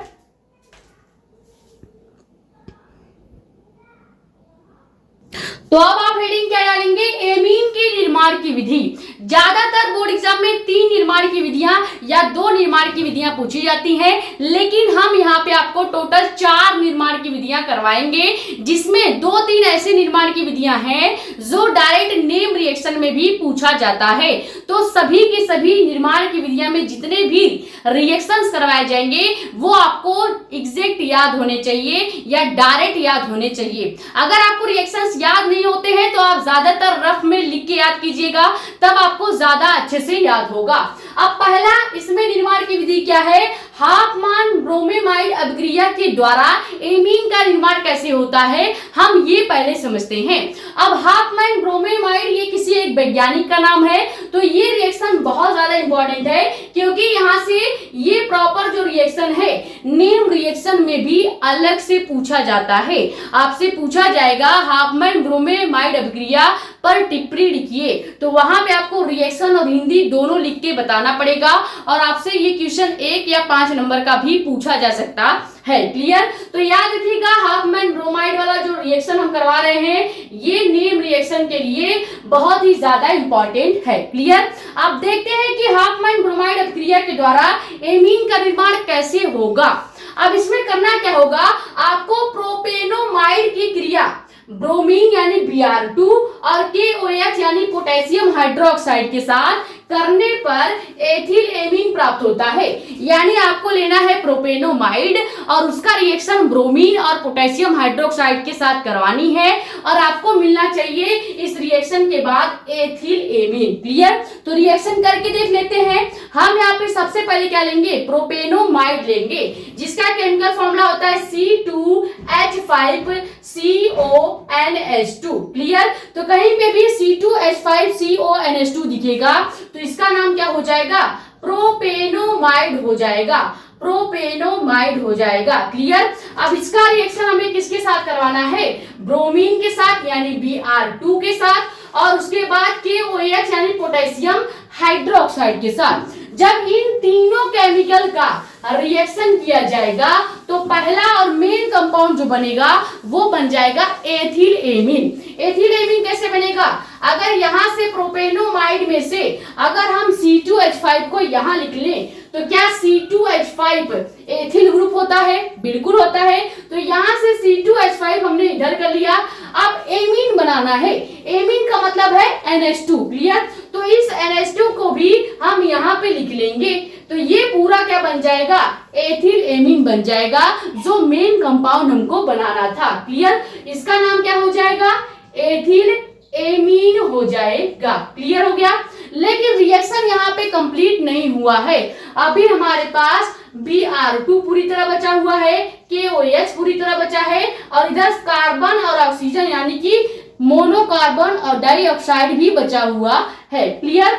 Speaker 1: तो अब आप हेडिंग क्या डालेंगे, एमीन की निर्माण की विधि। ज्यादातर बोर्ड एग्जाम में 3 निर्माण की विधियां या 2 निर्माण की विधियां पूछी जाती हैं, लेकिन हम यहाँ पे आपको टोटल 4 निर्माण की विधियां करवाएंगे, जिसमें 2-3 ऐसे निर्माण की विधियां हैं जो डायरेक्ट नेम रिएक्शन में भी पूछा जाता है। तो सभी के सभी निर्माण की विधियां में जितने भी रिएक्शंस करवाए जाएंगे वो आपको एग्जैक्ट याद होने चाहिए या डायरेक्ट याद होने चाहिए। अगर आपको रिएक्शंस याद नहीं होते हैं तो आप ज्यादातर रफ में लिख के याद कीजिएगा, तब आपको ज्यादा अच्छे से याद होगा। अब पहला इसमें निर्माण की विधि क्या है, हाफमैन ब्रोमेमाइड अभिक्रिया के द्वारा एमीन का निर्माण कैसे होता है, हम ये पहले समझते हैं। अब हाफमैन ब्रोमेमाइड ये किसी एक वैज्ञानिक का नाम है, तो ये रिएक्शन बहुत ज्यादा इंपॉर्टेंट है, क्योंकि यहाँ से ये प्रॉपर जो रिएक्शन है नेम रिएक्शन में भी अलग से पूछा जाता है। आपसे पूछा जाएगा हाफमैन ब्रोमेमाइड अभिक्रिया पर टिप्पणी लिखिए, तो वहां पे आपको रिएक्शन और हिंदी दोनों लिख के बताना पड़ेगा, और आपसे ये क्वेश्चन 1 या 5 नंबर का भी पूछा जा सकता है। क्लियर, तो याद रखिएगा हाफमैन ब्रोमाइड वाला जो रिएक्शन हम करवा रहे हैं ये नेम रिएक्शन के लिए बहुत ही ज्यादा इंपॉर्टेंट है। क्लियर, आप देखते हैं कि हाफमैन ब्रोमाइड अभिक्रिया के द्वारा एमीन का निर्माण कैसे होगा। अब इसमें करना क्या होगा, आपको प्रोपेनोमाइड की क्रिया ब्रोमीन यानी Br2 और KOH यानी पोटेशियम हाइड्रोक्साइड के साथ करने पर एथिल एमीन प्राप्त होता है। यानी आपको लेना है प्रोपेनोमाइड और उसका रिएक्शन ब्रोमीन और पोटेशियम हाइड्रोक्साइड के साथ करवानी है, और आपको मिलना चाहिए इस रिएक्शन के बाद एथिल एमीन। क्लियर, तो रिएक्शन करके देख लेते हैं। हम यहाँ पे सबसे पहले क्या लेंगे, प्रोपेनोमाइड लेंगे, जिसका केमिकल फॉर्मूला होता है C2H5CONH2। क्लियर, तो कहीं पे भी C2H5CONH2 दिखेगा तो इसका नाम क्या हो जाएगा, प्रोपेनोमाइड हो जाएगा, प्रोपेनोमाइड हो जाएगा। क्लियर, अब इसका रिएक्शन हमें किसके साथ करवाना है, ब्रोमीन के साथ यानी Br2 के साथ, और उसके बाद KOH यानी पोटेशियम हाइड्रोक्साइड के साथ। जब इन तीनों केमिकल का रिएक्शन किया जाएगा तो पहला और मेन कंपाउंड जो बनेगा वो बन जाएगा एथिल एमीन। एथिल एमीन कैसे बनेगा, अगर यहां से प्रोपेनोमाइड में से अगर हम C2H5 को यहां लिख लें तो क्या C2H5 एथिल ग्रुप होता है, बिल्कुल होता है। तो यहां से C2H5 हमने इधर कर लिया। अब एमीन बनाना है, एमीन का मतलब है NH2। क्लियर, तो इस NH2 को भी हम यहाँ पे लिख लेंगे, तो ये पूरा क्या बन जाएगा, एथिल एमीन बन जाएगा, जो मेन कंपाउंड हमको बनाना था। क्लियर, इसका नाम क्या हो जाएगा, एथिल एमीन हो जाएगा। क्लियर हो गया, लेकिन रिएक्शन यहाँ पे कंप्लीट नहीं हुआ है। अभी हमारे पास Br2 पूरी तरह बचा हुआ है, KOH पूरी तरह बचा है, और इधर कार्बन और ऑक्सीजन यानी कि मोनोकार्बन और डाइऑक्साइड भी बचा हुआ है। क्लियर,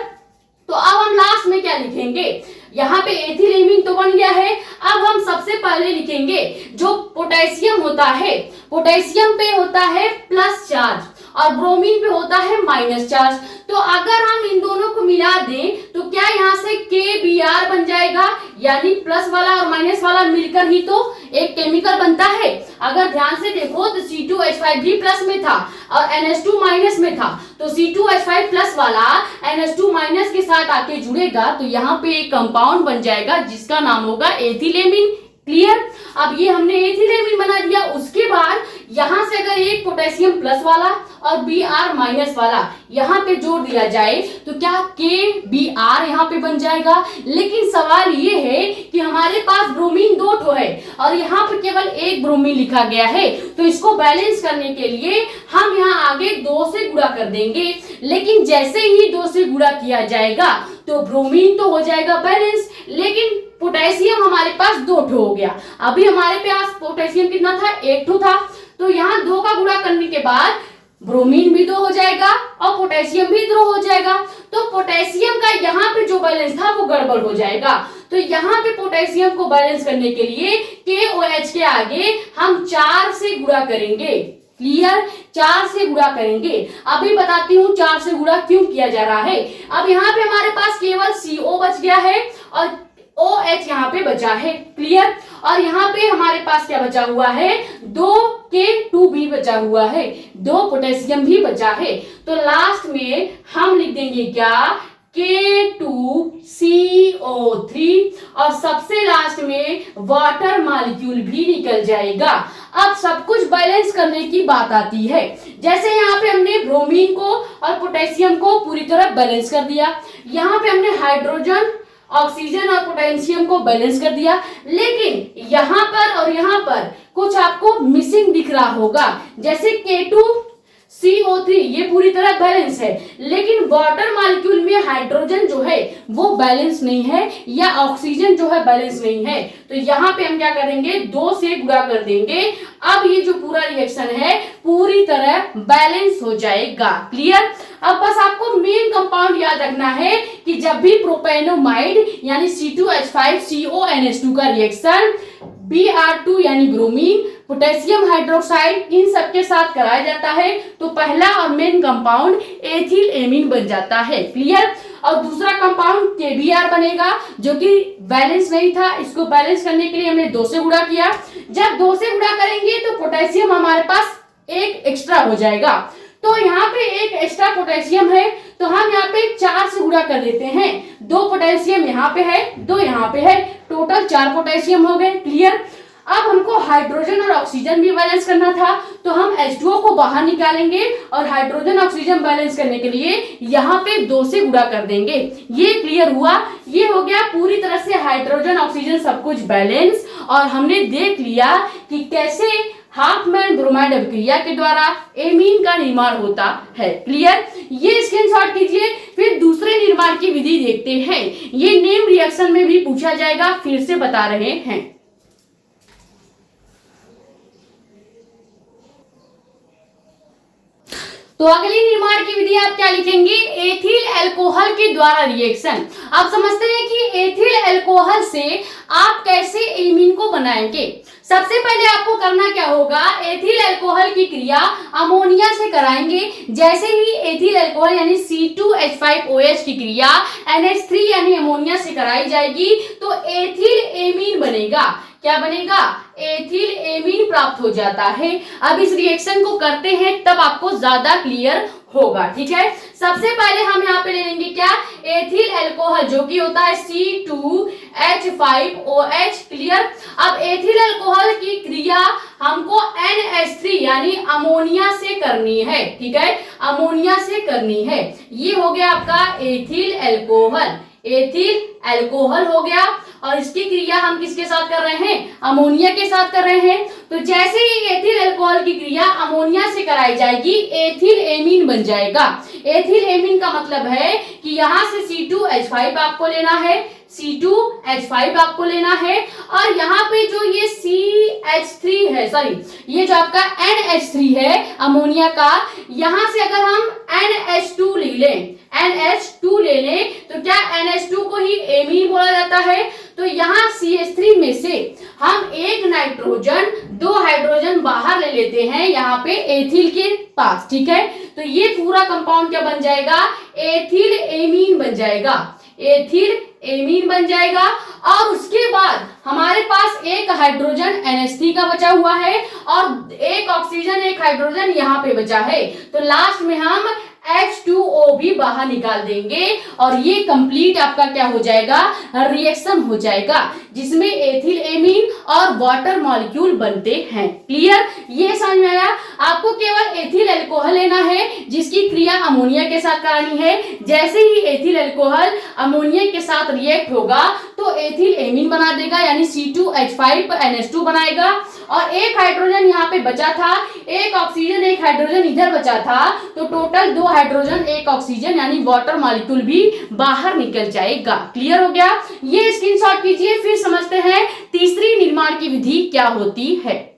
Speaker 1: तो अब हम लास्ट में क्या लिखेंगे, यहाँ पे एथिल एमीन तो बन गया है। अब हम सबसे पहले लिखेंगे जो पोटेशियम होता है, पोटेशियम पे होता है प्लस चार्ज और ब्रोमीन पे होता है माइनस चार्ज। तो अगर हम इन दोनों को मिला दें तो क्या यहाँ से KBr बन जाएगा, यानी प्लस वाला और माइनस वाला मिलकर ही तो एक केमिकल बनता है। अगर ध्यान से देखो तो C2H5 भी प्लस में था और NH2 माइनस में था, तो C2H5 प्लस वाला NH2 माइनस के साथ आके जुड़ेगा तो यहाँ पे एक कंपाउंड बन जाएगा जिसका नाम होगा एथिल एमीन। क्लियर। अब ये हमने एथिल एमीन बना दिया। उसके बाद यहां से अगर एक पोटेशियम प्लस वाला और Br माइनस वाला यहाँ पे जोड़ दिया जाए तो क्या KBr यहाँ पे बन जाएगा। लेकिन सवाल ये है कि हमारे पास ब्रोमीन 2 ठो है और यहाँ पे केवल एक ब्रोमीन लिखा गया है, तो इसको बैलेंस करने के लिए हम यहाँ आगे 2 से गुणा कर देंगे। लेकिन जैसे ही 2 से गुणा किया जाएगा तो ब्रोमीन तो हो जाएगा बैलेंस, लेकिन पोटेशियम हमारे पास 2 ठो हो गया। अभी हमारे पास पोटेशियम कितना था, 1 ठो था, तो यहाँ 2 का गुणा करने के बाद ब्रोमीन भी 2 हो जाएगा और पोटेशियम भी 2 हो जाएगा। तो पोटेशियम का यहाँ पे जो बैलेंस था वो गड़बड़ हो जाएगा। तो यहाँ पे पोटेशियम को बैलेंस करने के लिए KOH के आगे हम 4 से गुणा करेंगे। क्लियर, 4 से गुणा करेंगे। अभी बताती हूँ 4 से गुणा क्यों किया जा रहा है। अब यहाँ पे हमारे पास केवल CO बच गया है और OH यहाँ पे बचा है। क्लियर, और यहाँ पे हमारे पास क्या बचा हुआ है, 2K2 भी बचा हुआ है, 2 पोटेशियम भी बचा है। तो लास्ट में हम लिख देंगे क्या, K2CO3 और सबसे लास्ट में वाटर मॉलिक्यूल भी निकल जाएगा। अब सब कुछ बैलेंस करने की बात आती है। जैसे यहाँ पे हमने ब्रोमीन को और पोटेशियम को पूरी तरह बैलेंस कर दिया, यहाँ पे हमने हाइड्रोजन, ऑक्सीजन और पोटेशियम को बैलेंस कर दिया, लेकिन यहाँ पर और यहाँ पर कुछ आपको मिसिंग दिख रहा होगा। जैसे K2CO3 ये पूरी तरह बैलेंस है, लेकिन वाटर मॉलिक्यूल में हाइड्रोजन जो है वो बैलेंस नहीं है या ऑक्सीजन जो है बैलेंस नहीं है। तो यहाँ पे हम क्या करेंगे, 2 से गुणा कर देंगे। अब ये जो पूरा रिएक्शन है पूरी तरह बैलेंस हो जाएगा। क्लियर। अब बस आपको मेन कंपाउंड याद रखना है कि जब भी प्रोपेनोमाइड यानी C2H5CONH2 का रिएक्शन Br2 यानी ब्रोमीन, पोटेशियम हाइड्रोक्साइड इन सब के साथ कराया जाता है तो पहला और मेन कंपाउंड एथिल एमीन बन जाता है। क्लियर। और दूसरा कंपाउंड KBr बनेगा जो कि बैलेंस नहीं था, इसको बैलेंस करने के लिए हमने 2 से गुणा किया। जब 2 से गुणा करेंगे तो पोटेशियम हमारे पास एक एक्स्ट्रा हो जाएगा। तो यहाँ पे एक एक्स्ट्रा पोटेशियम है तो हम यहाँ पे 4 से गुणा कर देते हैं। 2 पोटेशियम यहाँ पे है, 2 यहाँ पे है, टोटल 4 पोटेशियम हो गए। क्लियर। अब हमको हाइड्रोजन और ऑक्सीजन भी बैलेंस करना था तो हम H2O को बाहर निकालेंगे और हाइड्रोजन ऑक्सीजन बैलेंस करने के लिए यहाँ पे 2 से गुणा कर देंगे। ये क्लियर हुआ। ये हो गया पूरी तरह से हाइड्रोजन ऑक्सीजन सब कुछ बैलेंस। और हमने देख लिया कि कैसे हाफमैन ब्रोमाइड अभिक्रिया के द्वारा एमीन का निर्माण होता है। क्लियर। ये स्क्रीनशॉट कीजिए। फिर दूसरे निर्माण की विधि देखते हैं। ये नेम रिएक्शन में भी पूछा जाएगा, फिर से बता रहे हैं। तो अगली निर्माण की विधि आप क्या लिखेंगे, एथिल अल्कोहल के द्वारा रिएक्शन। आप समझते हैं कि एथिल अल्कोहल से आप कैसे एमीन को बनाएंगे। सबसे पहले आपको करना क्या होगा, एथिल अल्कोहल की क्रिया अमोनिया से कराएंगे। जैसे ही एथिल अल्कोहल यानी C2H5OH की क्रिया NH3 यानी अमोनिया से कराई जाएगी तो एथिल एमीन बनेगा। क्या बनेगा, एथिल एमीन प्राप्त हो जाता है। अब इस रिएक्शन को करते हैं तब आपको ज्यादा क्लियर होगा। ठीक है। सबसे पहले हम यहाँ पे ले लेंगे क्या, एथिल अल्कोहल जो कि होता है C2H5OH। क्लियर। अब एथिल अल्कोहल की क्रिया हमको NH3 यानी अमोनिया से करनी है। ठीक है, अमोनिया से करनी है। ये हो गया आपका एथिल अल्कोहल। एथिल अल्कोहल हो गया और इसकी क्रिया हम किसके साथ कर रहे हैं, अमोनिया के साथ कर रहे हैं। तो जैसे ही एथिल अल्कोहल की क्रिया अमोनिया से कराई जाएगी एथिल एमीन बन जाएगा। एथिल एमीन का मतलब है कि यहाँ से C2H5 आपको लेना है, C2H5 आपको लेना है और यहाँ पे जो ये CH3 है, सॉरी ये जो आपका NH3 है अमोनिया का, यहाँ से अगर हम NH2 ले लें, NH2 ले लें तो क्या NH2 को ही एमीन बोला जाता है। तो यहाँ CH3 में से हम एक नाइट्रोजन 2 हाइड्रोजन बाहर ले लेते हैं यहाँ पे एथिल के पास। ठीक है, तो ये पूरा कंपाउंड क्या बन जाएगा, एथिल एमीन बन जाएगा। एथिल एमीन बन जाएगा और उसके बाद हमारे पास एक हाइड्रोजन NH3 का बचा हुआ है और एक ऑक्सीजन एक हाइड्रोजन यहाँ पे बचा है। तो लास्ट में हम H2O भी बाहर निकाल देंगे और ये कंप्लीट आपका क्या हो जाएगा, रिएक्शन हो जाएगा, जिसमें एथिल एमीन और वाटर मॉलिक्यूल बनते हैं। क्लियर, ये समझ में आया। आपको केवल एथिल अल्कोहल लेना है जिसकी क्रिया अमोनिया के साथ करानी है। जैसे ही एथिल अल्कोहल अमोनिया के साथ रिएक्ट होगा तो एथिल एमीन बना देगा, यानी C2H5NH2 बनाएगा। और एक हाइड्रोजन यहाँ पे बचा था, एक ऑक्सीजन एक हाइड्रोजन इधर बचा था, तो टोटल 2 हाइड्रोजन एक ऑक्सीजन यानी वाटर मॉलिक्यूल भी बाहर निकल जाएगा। क्लियर हो गया, ये स्क्रीनशॉट कीजिए। फिर समझते हैं तीसरी निर्माण की विधि क्या होती है।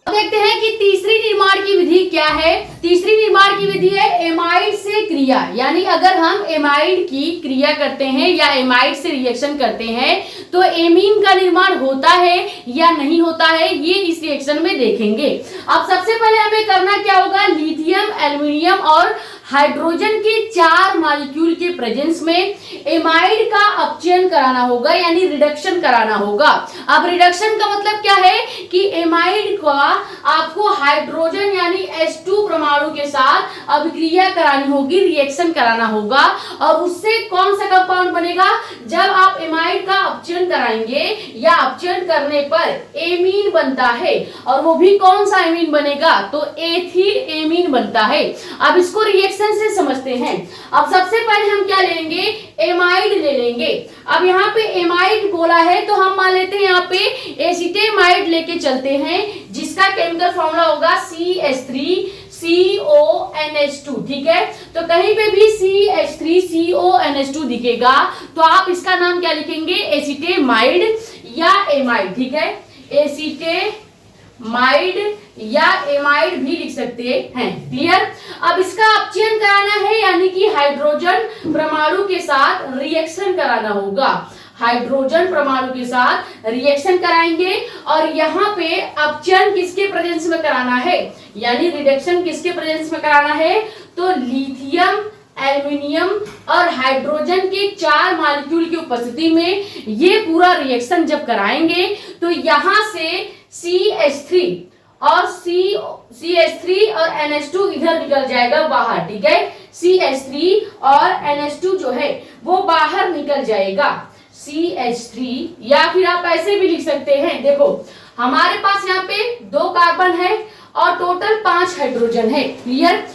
Speaker 1: देखते हैं कि तीसरी निर्माण की विधि क्या है। तीसरी निर्माण की विधि है एमाइड से क्रिया, यानी अगर हम एमाइड की क्रिया करते हैं या एमाइड से रिएक्शन करते हैं तो एमीन का निर्माण होता है या नहीं होता है, ये इस रिएक्शन में देखेंगे। अब सबसे पहले हमें करना क्या होगा, लिथियम, एल्युमिनियम और हाइड्रोजन के 4 मॉलिक्यूल के प्रेजेंस में एमाइड का अपचयन कराना होगा, यानी रिडक्शन कराना होगा। अब रिडक्शन का मतलब क्या है कि एमाइड का आपको हाइड्रोजन यानी H2 परमाणु के साथ अभिक्रिया करानी होगी, रिएक्शन कराना होगा। और उससे कौन सा कंपाउंड बनेगा, जब आप एमाइड का अपचयन कराएंगे या अपचयन करने पर एमीन बनता है, और वो भी कौन सा एमीन बनेगा, तो एथिल एमीन बनता है। अब इसको रिएक्शन से समझते हैं। अब सबसे पहले हम क्या लेंगे, एमाइड ले लेंगे। अब यहाँ पे एमाइड बोला है तो हम मान लेते हैं यहाँ पे एसिटेमाइड लेके चलते हैं, जिसका केमिकल फॉर्मूला होगा CH3CONH2। ठीक है, तो कहीं पे भी CH3CONH2 दिखेगा तो आप इसका नाम क्या लिखेंगे, एसिटेमाइड या एमाइड। ठीक है, एसिटेमाइड या एमाइड भी लिख सकते हैं। क्लियर, अब इसका अपचयन कराना है, यानी कि हाइड्रोजन परमाणु के साथ रिएक्शन कराना होगा। हाइड्रोजन परमाणु के साथ रिएक्शन कराएंगे और यहाँ पे अपचयन किसके प्रेजेंस में कराना है, यानी रिडक्शन किसके प्रेजेंस में कराना है, तो लिथियम, एल्युमिनियम और हाइड्रोजन के 4 मॉलिक्यूल की उपस्थिति में ये पूरा रिएक्शन जब कराएंगे तो यहाँ से CH3 और CH3 और NH2 इधर निकल जाएगा बाहर। ठीक है, CH3 और NH2 जो है वो बाहर निकल जाएगा। CH3, या फिर आप ऐसे भी लिख सकते हैं, देखो हमारे पास यहाँ पे 2 कार्बन है और टोटल 5 हाइड्रोजन है। क्लियर,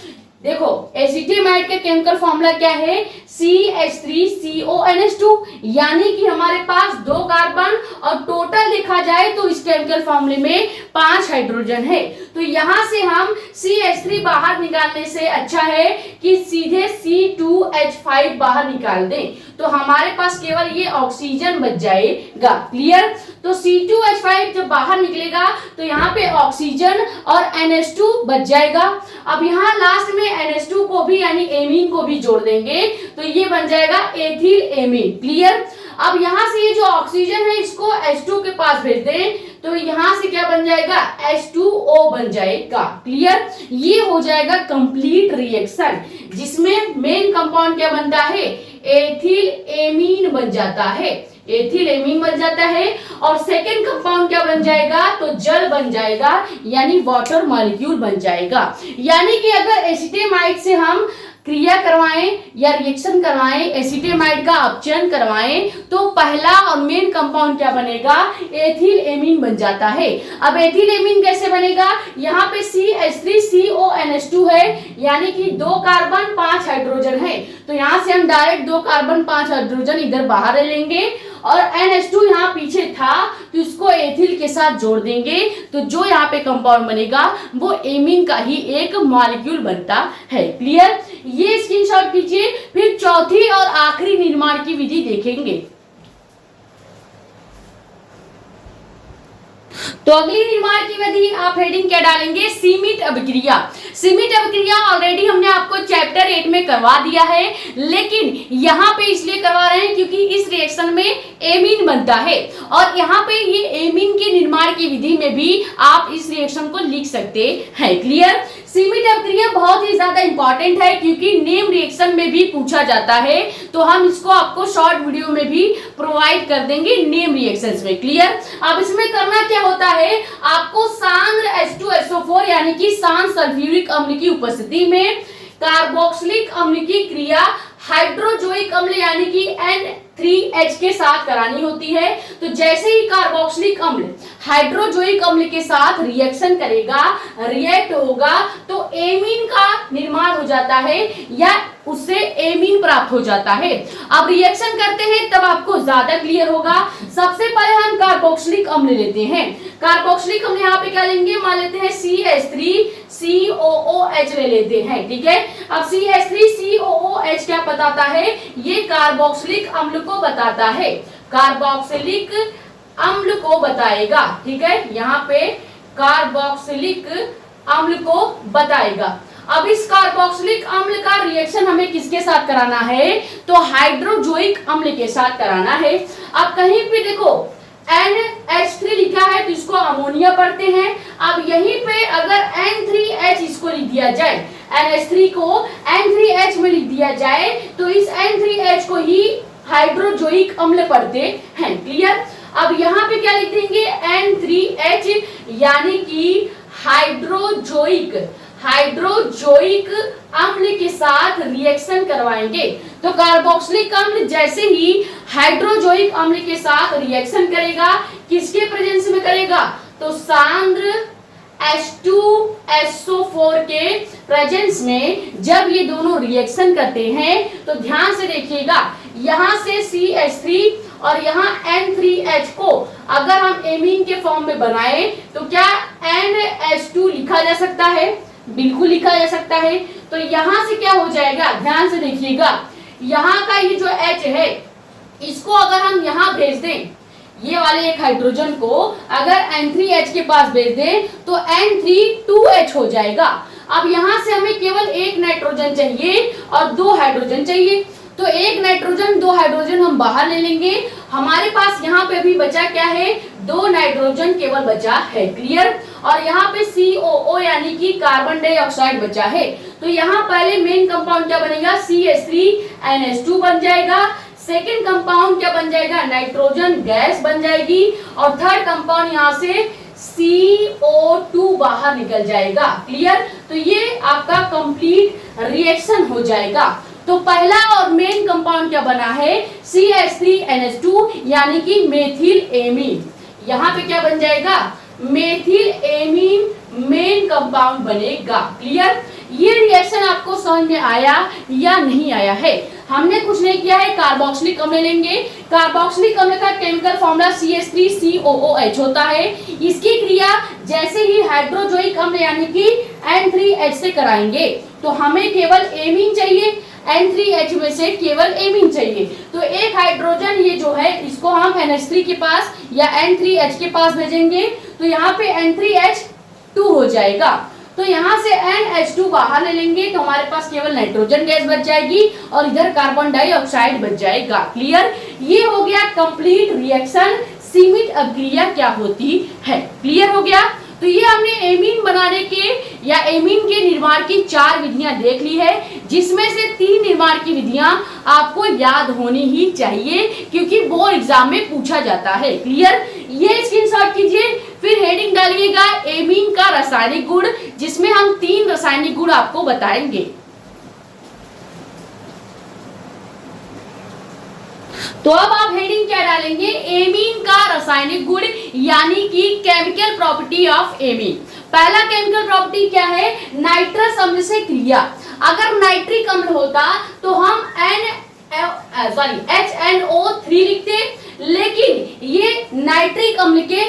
Speaker 1: देखो एसिटेमाइड का केमिकल फॉर्मूला क्या है, CH3CONH2, यानी कि हमारे पास 2 कार्बन और टोटल देखा जाए तो इस केमिकल फॉर्मूले में 5 हाइड्रोजन है। तो यहां से हम CH3 बाहर निकालने से अच्छा है कि सीधे C2H5 बाहर निकाल दें, तो हमारे पास केवल ये ऑक्सीजन बच जाएगा। क्लियर, तो C2H5 जब बाहर निकलेगा तो यहाँ पे ऑक्सीजन और NH2 बच जाएगा। अब यहाँ लास्ट में NH2 को भी यानी एमीन को भी जोड़ देंगे तो ये बन जाएगा एथिल एमीन। क्लियर, अब यहाँ से ये जो ऑक्सीजन है इसको H2 के पास भेज दें तो यहाँ से क्या बन जाएगा, H2O बन जाएगा। क्लियर, ये हो जाएगा कंप्लीट रिएक्शन, जिसमें मेन कंपाउंड क्या बनता है, एथिल एमीन बन जाता है। एथिल एमीन बन जाता है और सेकेंड कंपाउंड क्या बन जाएगा, तो जल बन जाएगा, यानी वाटर मॉलिक्यूल बन जाएगा। यानी कि अगर एसिटेमाइड से हम क्रिया करवाएं या रिएक्शन करवाएं, एसिटेमाइड का अपचयन करवाएं, तो पहला और मेन कंपाउंड क्या बनेगा, एथिल एमीन बन जाता है। अब एथिल एमीन कैसे बनेगा, यहाँ पे CH3CONH2 है, यानी कि 2 कार्बन 5 हाइड्रोजन है, तो यहाँ से हम डायरेक्ट 2 कार्बन 5 हाइड्रोजन इधर बाहर ले लेंगे और NH2 यहाँ पीछे था तो इसको एथिल के साथ जोड़ देंगे, तो जो यहाँ पे कंपाउंड बनेगा वो एमीन का ही एक मॉलिक्यूल बनता है। क्लियर, ये स्क्रीनशॉट कीजिए। फिर चौथी और आखिरी निर्माण की विधि देखेंगे। तो अगली निर्माण की विधि आप हेडिंग क्या डालेंगे, सीमित अभिक्रिया। सीमित अभिक्रिया ऑलरेडी हमने आपको चैप्टर 8 में करवा दिया है, लेकिन यहाँ पे इसलिए करवा रहे हैं क्योंकि इस रिएक्शन में एमीन बनता है और यहाँ पे ये एमीन के निर्माण की विधि में भी आप इस रिएक्शन को लिख सकते हैं। क्लियर, सीमित अभिक्रिया बहुत ही ज्यादा इंपॉर्टेंट है क्योंकि नेम रिएक्शन में भी पूछा जाता है, तो हम इसको आपको शॉर्ट वीडियो में भी प्रोवाइड कर देंगे नेम रिएक्शंस में। क्लियर। अब इसमें करना क्या होता है, आपको सांद्र H2SO4 यानी कि सांद्र सल्फ्यूरिक अम्ल की उपस्थिति में कार्बोक्सिलिक अम्ल की क्रिया हाइड्रोजोइक अम्ल यानी कि N3H के साथ करानी होती है। तो जैसे ही कार्बोक्सिलिक अम्ल हाइड्रोजोइक अम्ल के साथ रिएक्शन करेगा, रिएक्ट होगा, तो एमीन का निर्माण हो जाता है या उससे एमीन प्राप्त हो जाता है। अब रिएक्शन करते हैं तब आपको ज्यादा क्लियर होगा। सबसे पहले हम कार्बोक्सिलिक अम्ल लेते हैं। कार्बोक्सिलिक अम्ल यहाँ पे क्या लेंगे, मान लेते हैं CH3COOH ले लेते हैं। ठीक है। अब CH3COOH क्या बताता है, ये कार्बोक्सिलिक अम्ल को बताता है, कार्बोक्सिलिक अम्ल को बताएगा। ठीक है, यहाँ पे कार्बोक्सिलिक अम्ल को बताएगा। अब इस कार्बोक्सिलिक अम्ल का रिएक्शन हमें किसके साथ कराना है, तो हाइड्रोजोइक अम्ल के साथ कराना है। अब कहीं पे देखो NH3 लिखा है तो इसको अमोनिया पढ़ते हैं। अब यहीं पे अगर N3H इसको लिख दिया जाए, NH3 को N3H में लिख दिया जाए तो इस N3H को ही हाइड्रोजोइक अम्ल पढ़ते हैं। क्लियर। अब यहाँ पे क्या लिख देंगे, N3H यानी कि हाइड्रोजोइक अम्ल के साथ रिएक्शन करवाएंगे। तो कार्बोक्सिलिक अम्ल जैसे ही हाइड्रोजोइक अम्ल के साथ रिएक्शन करेगा, किसके प्रेजेंस में करेगा, तो सांद्र H2SO4 के प्रेजेंस में जब ये दोनों रिएक्शन करते हैं तो ध्यान से देखिएगा, यहाँ से CH3 और यहाँ N3H को अगर हम एमीन के फॉर्म में बनाएं तो क्या NH2 लिखा जा सकता है, बिल्कुल लिखा जा सकता है। तो यहाँ से क्या हो जाएगा, ध्यान से देखिएगा, यहाँ का ये जो H है इसको अगर हम यहाँ भेज दें, ये वाले एक हाइड्रोजन को अगर N3H के पास भेज दें तो N3 2H हो जाएगा। अब यहाँ से हमें केवल एक नाइट्रोजन चाहिए और दो हाइड्रोजन चाहिए, तो एक नाइट्रोजन दो हाइड्रोजन हम बाहर ले लेंगे। हमारे पास यहाँ पे अभी बचा क्या है, दो नाइट्रोजन केवल बचा है। क्लियर। और यहाँ पे COO यानी कि कार्बन डाइऑक्साइड बचा है। तो यहाँ पहले मेन कंपाउंड क्या बनेगा, CH3NH2 बन जाएगा। सेकेंड कंपाउंड क्या बन जाएगा, नाइट्रोजन गैस बन जाएगी। और थर्ड कंपाउंड यहाँ से CO2 बाहर निकल जाएगा। क्लियर। तो ये आपका कंप्लीट रिएक्शन हो जाएगा। तो पहला और मेन कंपाउंड क्या बना है, CH3NH2 यानी कि मेथिल एमीन। यहाँ पे क्या बन जाएगा, मेथिल एमीन मेन कंपाउंड बनेगा। क्लियर। ये रिएक्शन आपको समझ में आया या नहीं आया है, हमने कुछ नहीं किया है, कार्बोक्सिलिक अम्ल लेंगे। कार्बोक्सिलिक अम्ल का केमिकल फॉर्मूला CH3COOH होता है। इसकी क्रिया जैसे ही हाइड्रोजोइक अम्ल यानी कि N3H से कराएंगे तो हमें केवल एमीन चाहिए, N3H में से केवल एमीन चाहिए। तो एक हाइड्रोजन ये जो है इसको हम NH3 के पास या N3H के पास भेजेंगे तो यहाँ पे N3H2 हो जाएगा। तो यहाँ से NH2 बाहर ले लेंगे तो हमारे पास केवल नाइट्रोजन गैस बच जाएगी और इधर कार्बन डाइऑक्साइड बच जाएगा। क्लियर। ये हो गया कंप्लीट रिएक्शन, सीमित अभिक्रिया क्या होती है। क्लियर हो गया। तो ये हमने एमीन बनाने के या एमीन के निर्माण की 4 विधियां देख ली है, जिसमें से 3 निर्माण की विधियां आपको याद होनी ही चाहिए क्योंकि बोर्ड एग्जाम में पूछा जाता है। क्लियर। ये स्क्रीनशॉट कीजिए, फिर हेडिंग डालिएगा एमीन का रासायनिक गुण, जिसमें हम 3 रासायनिक गुण आपको बताएंगे। तो अब आप हेडिंग क्या डालेंगे, एमीन का रासायनिक गुण यानी कि केमिकल प्रॉपर्टी ऑफ एमीन। पहला केमिकल प्रॉपर्टी क्या है, नाइट्रस अम्ल से क्रिया। अगर नाइट्रिक अम्ल होता तो हम HNO3 लिखते, लेकिन ये नाइट्रिक अम्ल के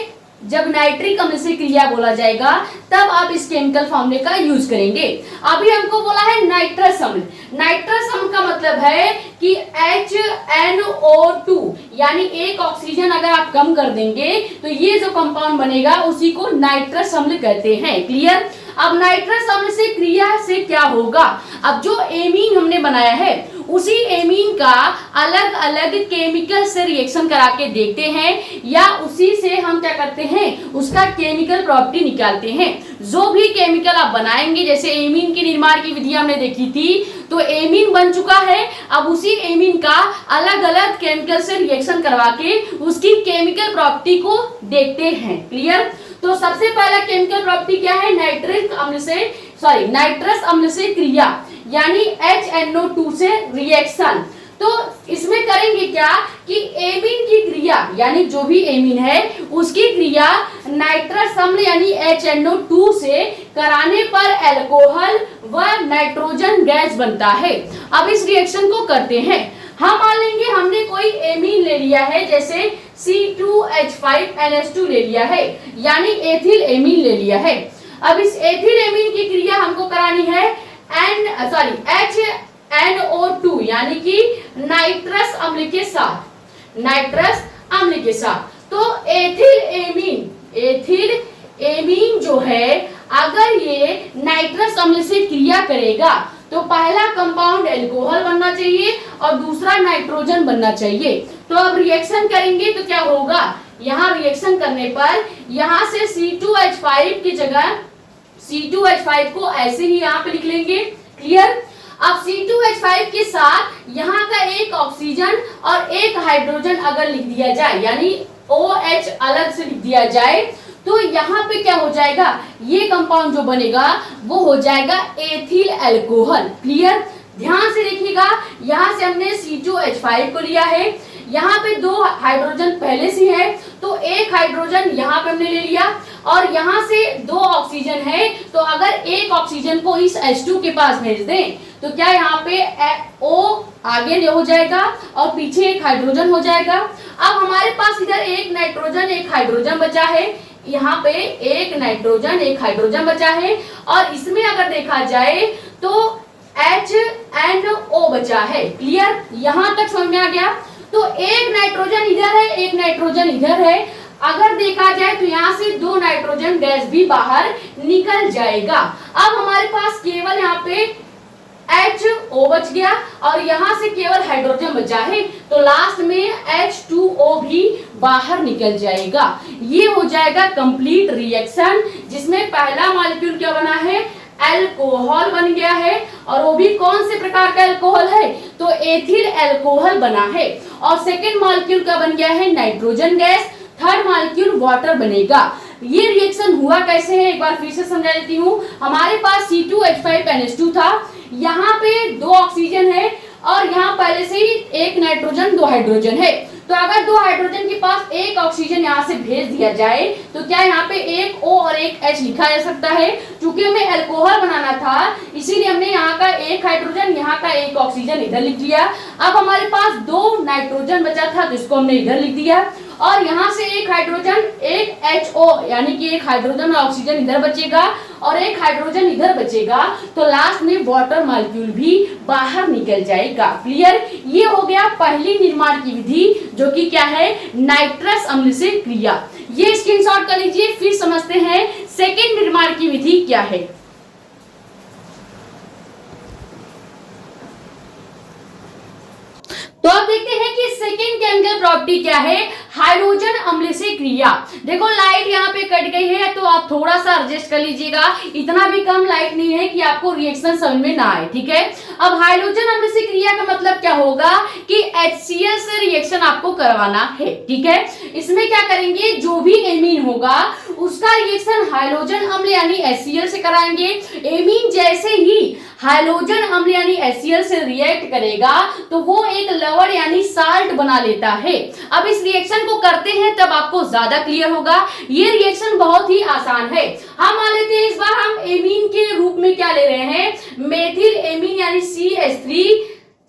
Speaker 1: जब नाइट्रिक अम्ल से क्रिया बोला जाएगा तब आप इस केमिकल फॉर्मूले का यूज करेंगे। अभी हमको बोला है नाइट्रस अम्ल। नाइट्रस अम्ल का मतलब है कि HNO2 यानी एक ऑक्सीजन अगर आप कम कर देंगे तो ये जो कंपाउंड बनेगा उसी को नाइट्रस अम्ल कहते हैं। क्लियर। अब नाइट्रस अम्ल से क्रिया से क्या होगा, अब जो एमीन हमने बनाया है उसी एमीन का अलग अलग केमिकल से रिएक्शन करा के देखते हैं या उसी से हम क्या करते हैं, उसका केमिकल प्रॉपर्टी निकालते हैं। जो भी केमिकल आप बनाएंगे, जैसे एमीन के निर्माण की विधि हमने देखी थी, तो एमीन बन चुका है, अब उसी एमीन का अलग अलग केमिकल से रिएक्शन करवा के उसकी केमिकल प्रॉपर्टी को देखते हैं। क्लियर? तो सबसे पहला केमिकल प्रॉपर्टी क्या है, नाइट्रस अम्ल से क्रिया, यानी HNO2 से रिएक्शन। तो इसमें करेंगे क्या कि एमीन की क्रिया, यानी जो भी एमीन है उसकी क्रिया नाइट्रस अम्ल यानी HNO2 से कराने पर अल्कोहल व नाइट्रोजन गैस बनता है। अब इस रिएक्शन को करते हैं। हम मान लेंगे हमने कोई एमीन ले लिया है, जैसे C2H5NH2 ले लिया है, यानी एथिल एमीन ले लिया है। अब इस एथिल एमीन की क्रिया हमको करानी है HNO2 यानी कि नाइट्रस अम्ल के साथ। तो एथिल एमीन जो है, अगर ये नाइट्रस अम्ल से क्रिया करेगा तो पहला कंपाउंड अल्कोहल बनना चाहिए और दूसरा नाइट्रोजन बनना चाहिए। तो अब रिएक्शन करेंगे तो क्या होगा, यहाँ रिएक्शन करने पर यहाँ से C2H5 की जगह C2H5 को ऐसे ही यहाँ पे लिख लेंगे। क्लियर? अब C2H5 के साथ यहाँ का एक ऑक्सीजन और एक हाइड्रोजन अगर लिख दिया जाए, यानी OH अलग से लिख दिया जाए, तो यहाँ पे क्या हो जाएगा, ये कंपाउंड जो बनेगा वो हो जाएगा एथिल अल्कोहल। क्लियर? ध्यान से देखिएगा, यहाँ से हमने C2H5 को लिया है, यहाँ पे 2 हाइड्रोजन पहले से है, तो एक हाइड्रोजन यहाँ पे हमने ले लिया और यहाँ से 2 ऑक्सीजन है, तो अगर एक ऑक्सीजन को इस H2 के पास भेज दें तो क्या यहाँ पे O आगे हो जाएगा और पीछे एक हाइड्रोजन हो जाएगा। अब हमारे पास इधर एक नाइट्रोजन एक हाइड्रोजन बचा है, यहाँ पे एक नाइट्रोजन एक हाइड्रोजन बचा है, और इसमें अगर देखा जाए तो HNO बचा है। क्लियर? यहाँ तक समझ में आ गया? तो एक नाइट्रोजन इधर है, एक नाइट्रोजन इधर है, अगर देखा जाए तो यहाँ से 2 नाइट्रोजन गैस भी बाहर निकल जाएगा। अब हमारे पास केवल यहाँ पे HO बच गया और यहाँ से केवल हाइड्रोजन बचा है, तो लास्ट में H2O भी बाहर निकल जाएगा। ये हो जाएगा कंप्लीट रिएक्शन, जिसमें पहला मॉलिक्यूल क्या बना है, अल्कोहल बन गया है, और वो भी कौन से प्रकार का अल्कोहल है, तो एथिल अल्कोहल बना है। और सेकेंड मॉलिक्यूल का बन गया है nitrogen gas, third molecule water बनेगा। ये रिएक्शन हुआ कैसे है, एक बार फिर से समझा देती हूँ। हमारे पास C2H5NH2 था, यहाँ पे 2 ऑक्सीजन है और यहाँ पहले से ही एक नाइट्रोजन 2 हाइड्रोजन है, तो अगर 2 हाइड्रोजन के पास एक ऑक्सीजन यहाँ से भेज दिया जाए तो क्या यहाँ पे एक O और एक H लिखा जा सकता है। क्योंकि हमें अल्कोहल बनाना था, इसीलिए हमने यहाँ का एक हाइड्रोजन यहाँ का एक ऑक्सीजन इधर लिख दिया। अब हमारे पास 2 नाइट्रोजन बचा था, तो इसको हमने इधर लिख दिया, और यहाँ से एक हाइड्रोजन एक HO यानी कि एक हाइड्रोजन और ऑक्सीजन इधर बचेगा और एक हाइड्रोजन इधर बचेगा, तो लास्ट में वाटर मॉलिक्यूल भी बाहर निकल जाएगा। क्लियर? ये हो गया पहली निर्माण की विधि, जो कि क्या है, नाइट्रस अम्ल से क्रिया। ये स्क्रीनशॉट कर लीजिए। फिर समझते हैं सेकेंड निर्माण की विधि क्या है। तो अब देखते हैं कि सेकेंड केमिकल प्रॉपर्टी क्या है, हाइड्रोजन अम्ल से क्रिया। देखो लाइट यहाँ पे कट गई है, तो आप थोड़ा सा एडजस्ट कर लीजिएगा, इतना भी कम लाइट नहीं है कि आपको रिएक्शन समझ में ना आए। ठीक है? अब हाइड्रोजन अम्ल से क्रिया का मतलब क्या होगा कि HCl से रिएक्शन आपको करवाना है। ठीक है? इसमें क्या करेंगे, जो भी एमीन होगा उसका रिएक्शन हाइड्रोजन अम्ल यानी HCl से कराएंगे। एमीन जैसे ही हाइड्रोजन अम्ल यानी HCl से रिएक्ट करेगा तो वो एक लवण यानी साल्ट बना लेता है। अब इस रिएक्शन को करते हैं तब आपको ज्यादा क्लियर होगा। ये रिएक्शन बहुत ही आसान है। हम मान लेते हैं इस बार हम एमीन के रूप में क्या ले रहे हैं, मेथिल एमीन यानी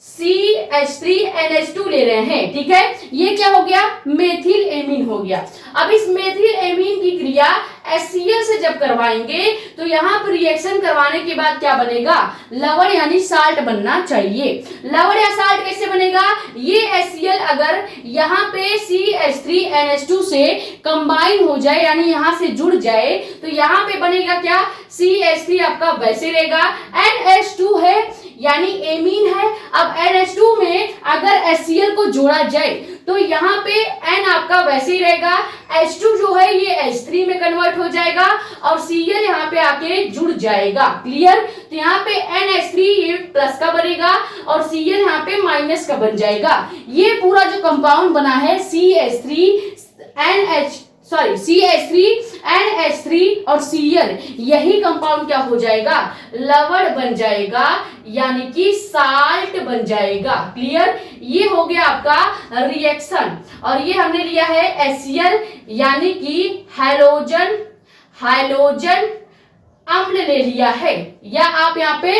Speaker 1: CH3NH2 ले रहे हैं। ठीक है? ये क्या हो गया, मेथिल एमीन हो गया। अब इस मेथिल एमीन की क्रिया HCl से जब करवाएंगे तो यहाँ पर रिएक्शन करवाने के बाद क्या बनेगा, लवण यानी साल्ट बनना चाहिए। लवण या साल्ट कैसे बनेगा, ये HCl अगर यहाँ पे CH3NH2 से कंबाइन हो जाए यानी यहाँ से जुड़ जाए तो यहाँ पे बनेगा क्या, CH3 आपका वैसे रहेगा, NH2 है यानी एमीन है। अब NH2 में अगर HCl को जोड़ा जाए तो यहाँ पे N आपका वैसे ही रहेगा, H2 जो है ये H3 में कन्वर्ट हो जाएगा और Cl यहाँ पे आके जुड़ जाएगा। क्लियर? तो यहाँ पे NH3 ये प्लस का बनेगा और Cl यहाँ पे माइनस का बन जाएगा। ये पूरा जो कंपाउंड बना है CH3 NH3 और Cl, यही कंपाउंड क्या हो जाएगा? लवण बन जाएगा, यानी कि साल्ट बन जाएगा। क्लियर? ये हो गया आपका रिएक्शन। और ये हमने लिया है HCl यानी कि हाइड्रोजन अम्ल ले लिया है, या आप यहाँ पे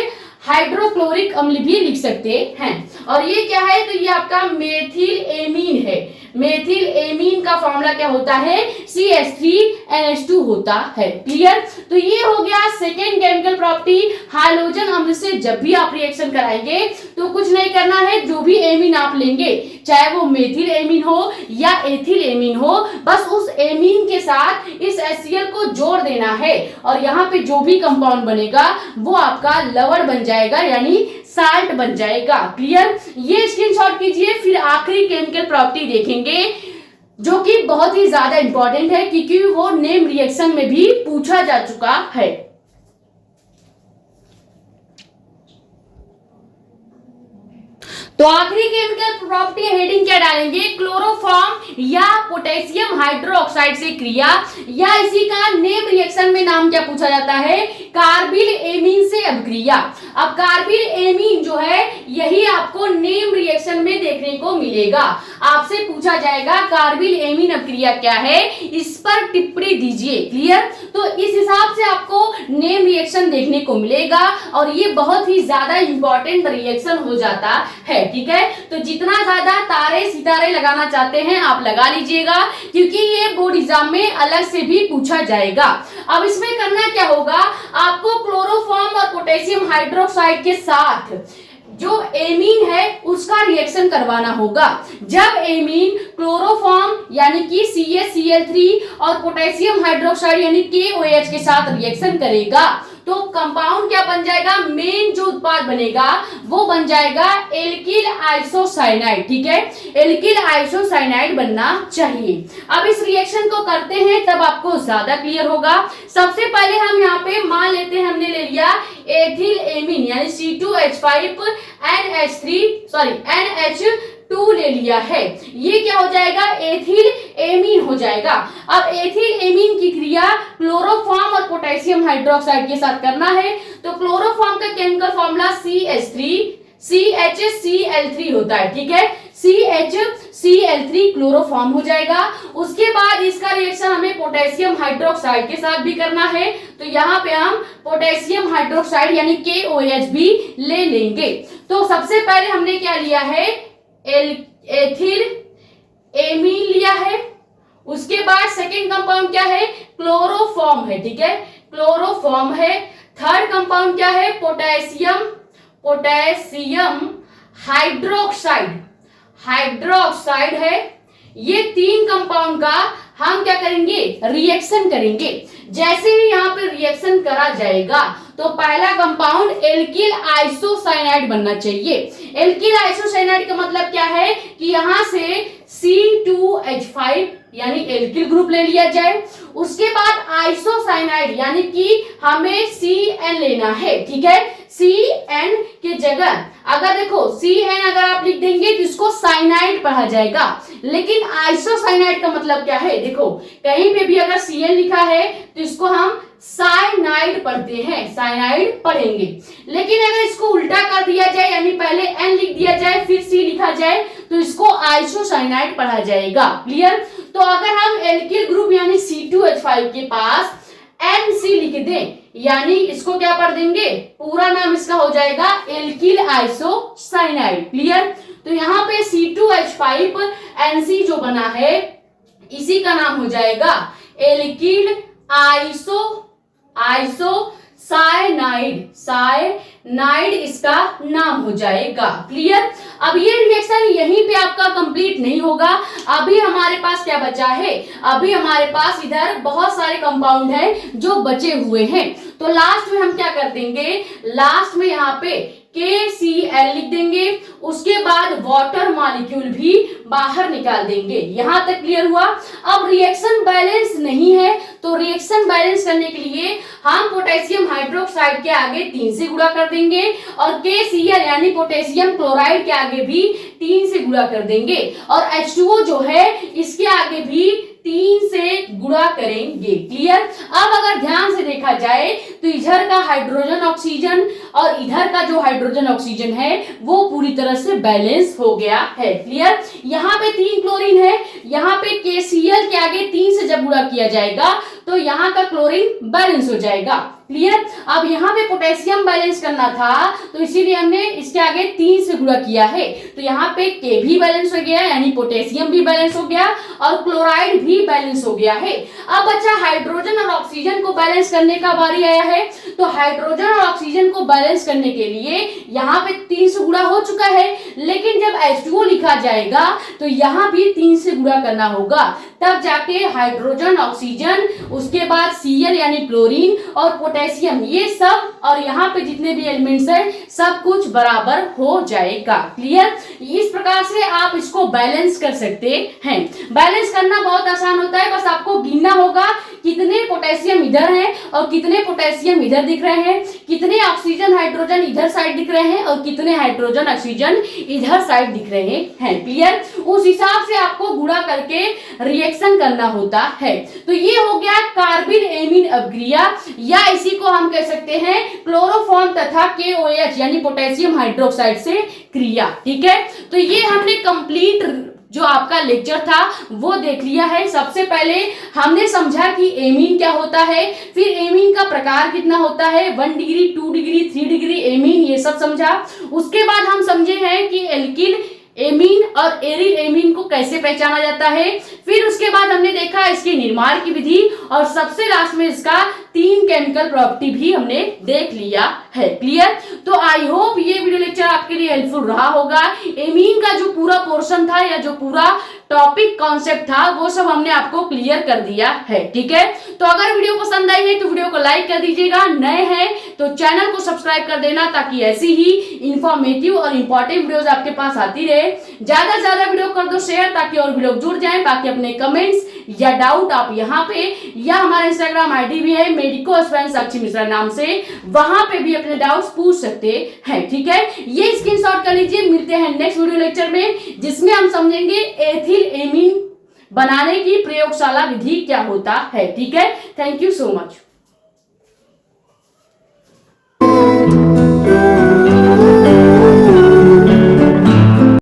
Speaker 1: हाइड्रोक्लोरिक अम्ल भी लिख सकते हैं। और ये क्या है? तो ये आपका मेथिल एमीन है। मेथिल एमीन का फॉर्मूला क्या होता है? CH3NH2 होता है। क्लियर? तो ये हो गया सेकेंड केमिकल प्रॉपर्टी। हाइड्रोजन अम्ल से जब भी आप रिएक्शन कराएंगे तो कुछ नहीं करना है, जो भी एमीन आप लेंगे चाहे वो मेथिल एमीन हो या एथिल एमीन हो, बस उस एमीन के साथ इस HCl को जोड़ देना है और यहाँ पे जो भी कंपाउंड बनेगा वो आपका लवण बन जाएगा, यानी साल्ट बन जाएगा। क्लियर? ये स्क्रीनशॉट कीजिए। फिर आखिरी केमिकल प्रॉपर्टी देखेंगे जो कि बहुत ही ज्यादा इंपॉर्टेंट है, क्योंकि वो नेम रिएक्शन में भी पूछा जा चुका है। तो आखिरी केमिकल प्रॉपर्टी हेडिंग क्या डालेंगे? क्लोरोफॉर्म या पोटेशियम हाइड्रोक्साइड से क्रिया, या इसी का नेम रिएक्शन में नाम क्या पूछा जाता है? कार्बिल एमीन से अभिक्रिया। अब कार्बिल एमीन जो है यही आपको नेम रिएक्शन में देखने को मिलेगा। आपसे पूछा जाएगा कार्बिल एमीन अभिक्रिया क्या है, इस पर टिप्पणी दीजिए। क्लियर? तो इस हिसाब से आपको नेम रिएक्शन देखने को मिलेगा और ये बहुत ही ज्यादा इंपॉर्टेंट रिएक्शन हो जाता है। ठीक है? तो जितना ज्यादा तारे सितारे लगाना चाहते हैं आप लगा लीजिएगा, क्योंकि ये बोर्ड एग्जाम में अलग से भी पूछा जाएगा। अब इसमें करना क्या होगा? आपको क्लोरोफॉर्म और पोटेशियम हाइड्रोक्साइड के साथ जो एमीन है उसका रिएक्शन करवाना होगा। जब एमीन क्लोरोफॉर्म यानी कि CaCl3 और पोटेशियम हाइड्रोक्साइड यानी KOH के साथ रिएक्शन करेगा तो कंपाउंड क्या बन जाएगा? मेन जो उत्पाद बनेगा वो बन जाएगा एल्किल आइसोसाइनाइड। ठीक है? एल्किल आइसोसाइनाइड बनना चाहिए। अब इस रिएक्शन को करते हैं तब आपको ज्यादा क्लियर होगा। सबसे पहले हम यहाँ पे मान लेते हैं, हमने ले लिया एथिल एमीन यानी NH2 ले लिया है। ये क्या हो जाएगा? एथिल एमीन हो जाएगा। अब एथिल एमीन की क्रिया क्लोरोफॉर्म और पोटेशियम हाइड्रोक्साइड के साथ करना है, तो क्लोरोफॉर्म का केमिकल फॉर्मूला CHCl3 होता है। ठीक है? CHCl3 क्लोरोफॉर्म हो जाएगा। उसके बाद इसका रिएक्शन हमें पोटेशियम हाइड्रोक्साइड के साथ भी करना है, तो यहाँ पे हम पोटेशियम हाइड्रोक्साइड यानी KOH भी ले लेंगे। तो सबसे पहले हमने क्या लिया है? एथिल एमीन लिया है। उसके बाद सेकेंड कंपाउंड क्या है? क्लोरोफॉर्म है। ठीक है? क्लोरोफॉर्म है। थर्ड कंपाउंड क्या है? पोटेशियम हाइड्रोक्साइड है। ये तीन कंपाउंड का हम क्या करेंगे? रिएक्शन करेंगे। जैसे ही यहाँ पे रिएक्शन करा जाएगा तो पहला कंपाउंड एल्किल आइसोसाइनाइड बनना चाहिए। एल्किल आइसोसाइनाइड का मतलब क्या है कि यहाँ से C2H5 यानी एल्किल ग्रुप ले लिया जाए। उसके बाद आइसोसाइनाइड यानी कि हमें CN लेना है। ठीक है? CN के जगह अगर देखो CN अगर आप लिख देंगे तो इसको साइनाइड पढ़ा जाएगा, लेकिन आइसोसाइनाइड का मतलब क्या है? देखो कहीं पे भी अगर CN लिखा है तो इसको हम साइनाइड पढ़ते हैं, साइनाइड पढ़ेंगे। लेकिन अगर इसको उल्टा कर दिया जाए यानी पहले N लिख दिया जाए फिर C लिखा जाए तो इसको आइसोसाइनाइड पढ़ा जाएगा। क्लियर? तो अगर हम एल्किल ग्रुप यानी C2H5 के पास NC लिख दें यानी इसको क्या पढ़ देंगे? पूरा नाम इसका हो जाएगा एल्किल आइसोसाइनाइड। क्लियर? तो यहाँ पे C2H5 NC जो बना है इसी का नाम हो जाएगा एल्किल साइनाइड इसका नाम हो जाएगा। क्लियर? अब ये रिएक्शन यहीं पे आपका कंप्लीट नहीं होगा। अभी हमारे पास क्या बचा है? अभी हमारे पास इधर बहुत सारे कंपाउंड हैं जो बचे हुए हैं। तो लास्ट में हम क्या कर देंगे? लास्ट में यहाँ पे KCl लिख देंगे, उसके बाद वाटर मॉलिक्यूल भी बाहर निकाल देंगे। यहां तक क्लियर हुआ। अब रिएक्शन बैलेंस नहीं है, तो रिएक्शन बैलेंस करने के लिए हम पोटेशियम हाइड्रोक्साइड के आगे 3 से गुणा कर देंगे और KCl यानी पोटेशियम क्लोराइड के आगे भी 3 से गुणा कर देंगे और H2O जो है इसके आगे भी 3 से गुणा करेंगे। क्लियर। अब अगर ध्यान से देखा जाए तो इधर का हाइड्रोजन ऑक्सीजन और इधर का जो हाइड्रोजन ऑक्सीजन है वो पूरी तरह से बैलेंस हो गया है। क्लियर। यहाँ पे 3 क्लोरीन है, यहाँ पे KCl के आगे 3 से जब गुणा किया जाएगा तो यहाँ का क्लोरीन बैलेंस हो जाएगा। क्लियर। अब यहाँ पे पोटेशियम बैलेंस करना था तो इसीलिए हमने इसके आगे 3 से गुणा किया है, तो यहाँ पे K भी बैलेंस हो गया यानी पोटेशियम भी बैलेंस हो गया और क्लोराइड भी बैलेंस हो गया है। अब अच्छा हाइड्रोजन और ऑक्सीजन को बैलेंस करने का बारी आया है, तो हाइड्रोजन और ऑक्सीजन को बैलेंस करने के लिए यहाँ पे 3 से गुणा हो चुका है, लेकिन जब H2O लिखा जाएगा तो यहाँ भी 3 से गुणा करना होगा, तब जाके हाइड्रोजन ऑक्सीजन, उसके बाद Cl यानी क्लोरीन और पोटेशियम ये सब और यहाँ पे जितने भी एलिमेंट्स हैं सब कुछ बराबर हो जाएगा। क्लियर। इस प्रकार से आप इसको बैलेंस कर सकते हैं। बैलेंस करना बहुत आसान होता है, बस आपको गिनना होगा कितने पोटेशियम इधर हैं और कितने पोटेशियम इधर दिख रहे हैं, कितने ऑक्सीजन हाइड्रोजन इधर साइड दिख रहे हैं और कितने हाइड्रोजन ऑक्सीजन इधर साइड दिख रहे हैं। क्लियर। उस हिसाब से आपको गुणा करके रिएक्शन करना होता है। तो ये हो गया कार्बिन एमीन अभिक्रिया, या इसी को हम कह सकते हैं क्लोरोफॉर्म तथा KOH यानी पोटेशियम हाइड्रोक्साइड से क्रिया। ठीक है। तो ये हमने कंप्लीट जो आपका लेक्चर था वो देख लिया है। सबसे पहले हमने समझा कि एमीन क्या होता है, फिर एमीन का प्रकार कितना होता है, 1 डिग्री 2 डिग्री 3 डिग्री एमीन, ये सब समझा। उसके बाद हम समझे हैं कि एल्किल एमीन और एरिल एमीन को कैसे पहचाना जाता है। फिर उसके बाद हमने देखा इसके निर्माण की विधि और सबसे लास्ट में इसका 3 केमिकल प्रॉपर्टी भी हमने देख लिया है। क्लियर। तो आई होप ये वीडियो लेक्चर आपके लिए हेल्पफुल रहा होगा। एमीन का जो पूरा पोर्शन था या जो पूरा टॉपिक कॉन्सेप्ट था वो सब हमने आपको क्लियर कर दिया है। ठीक है। तो अगर वीडियो पसंद आई है तो वीडियो को लाइक कर दीजिएगा, नए हैं तो चैनल को सब्सक्राइब कर देना ताकि ऐसी ही इंफॉर्मेटिव और इंपॉर्टेंट वीडियोस आपके पास आती रहे। ज्यादा से ज्यादा वीडियो कर दो शेयर ताकि और भी लोग जुड़ जाएं। बाकी अपने कमेंट्स या डाउट आप यहाँ पे या हमारा इंस्टाग्राम आईडी भी है मेडिको स्पेन साक्षी मिश्रा नाम से, वहां पे भी अपने डाउट्स पूछ सकते हैं। ठीक है। ये स्क्रीनशॉट कर लीजिए। मिलते हैं नेक्स्ट वीडियो लेक्चर में जिसमें हम समझेंगे एथिल एमीन बनाने की प्रयोगशाला विधि क्या होता है। ठीक है। Thank you so much.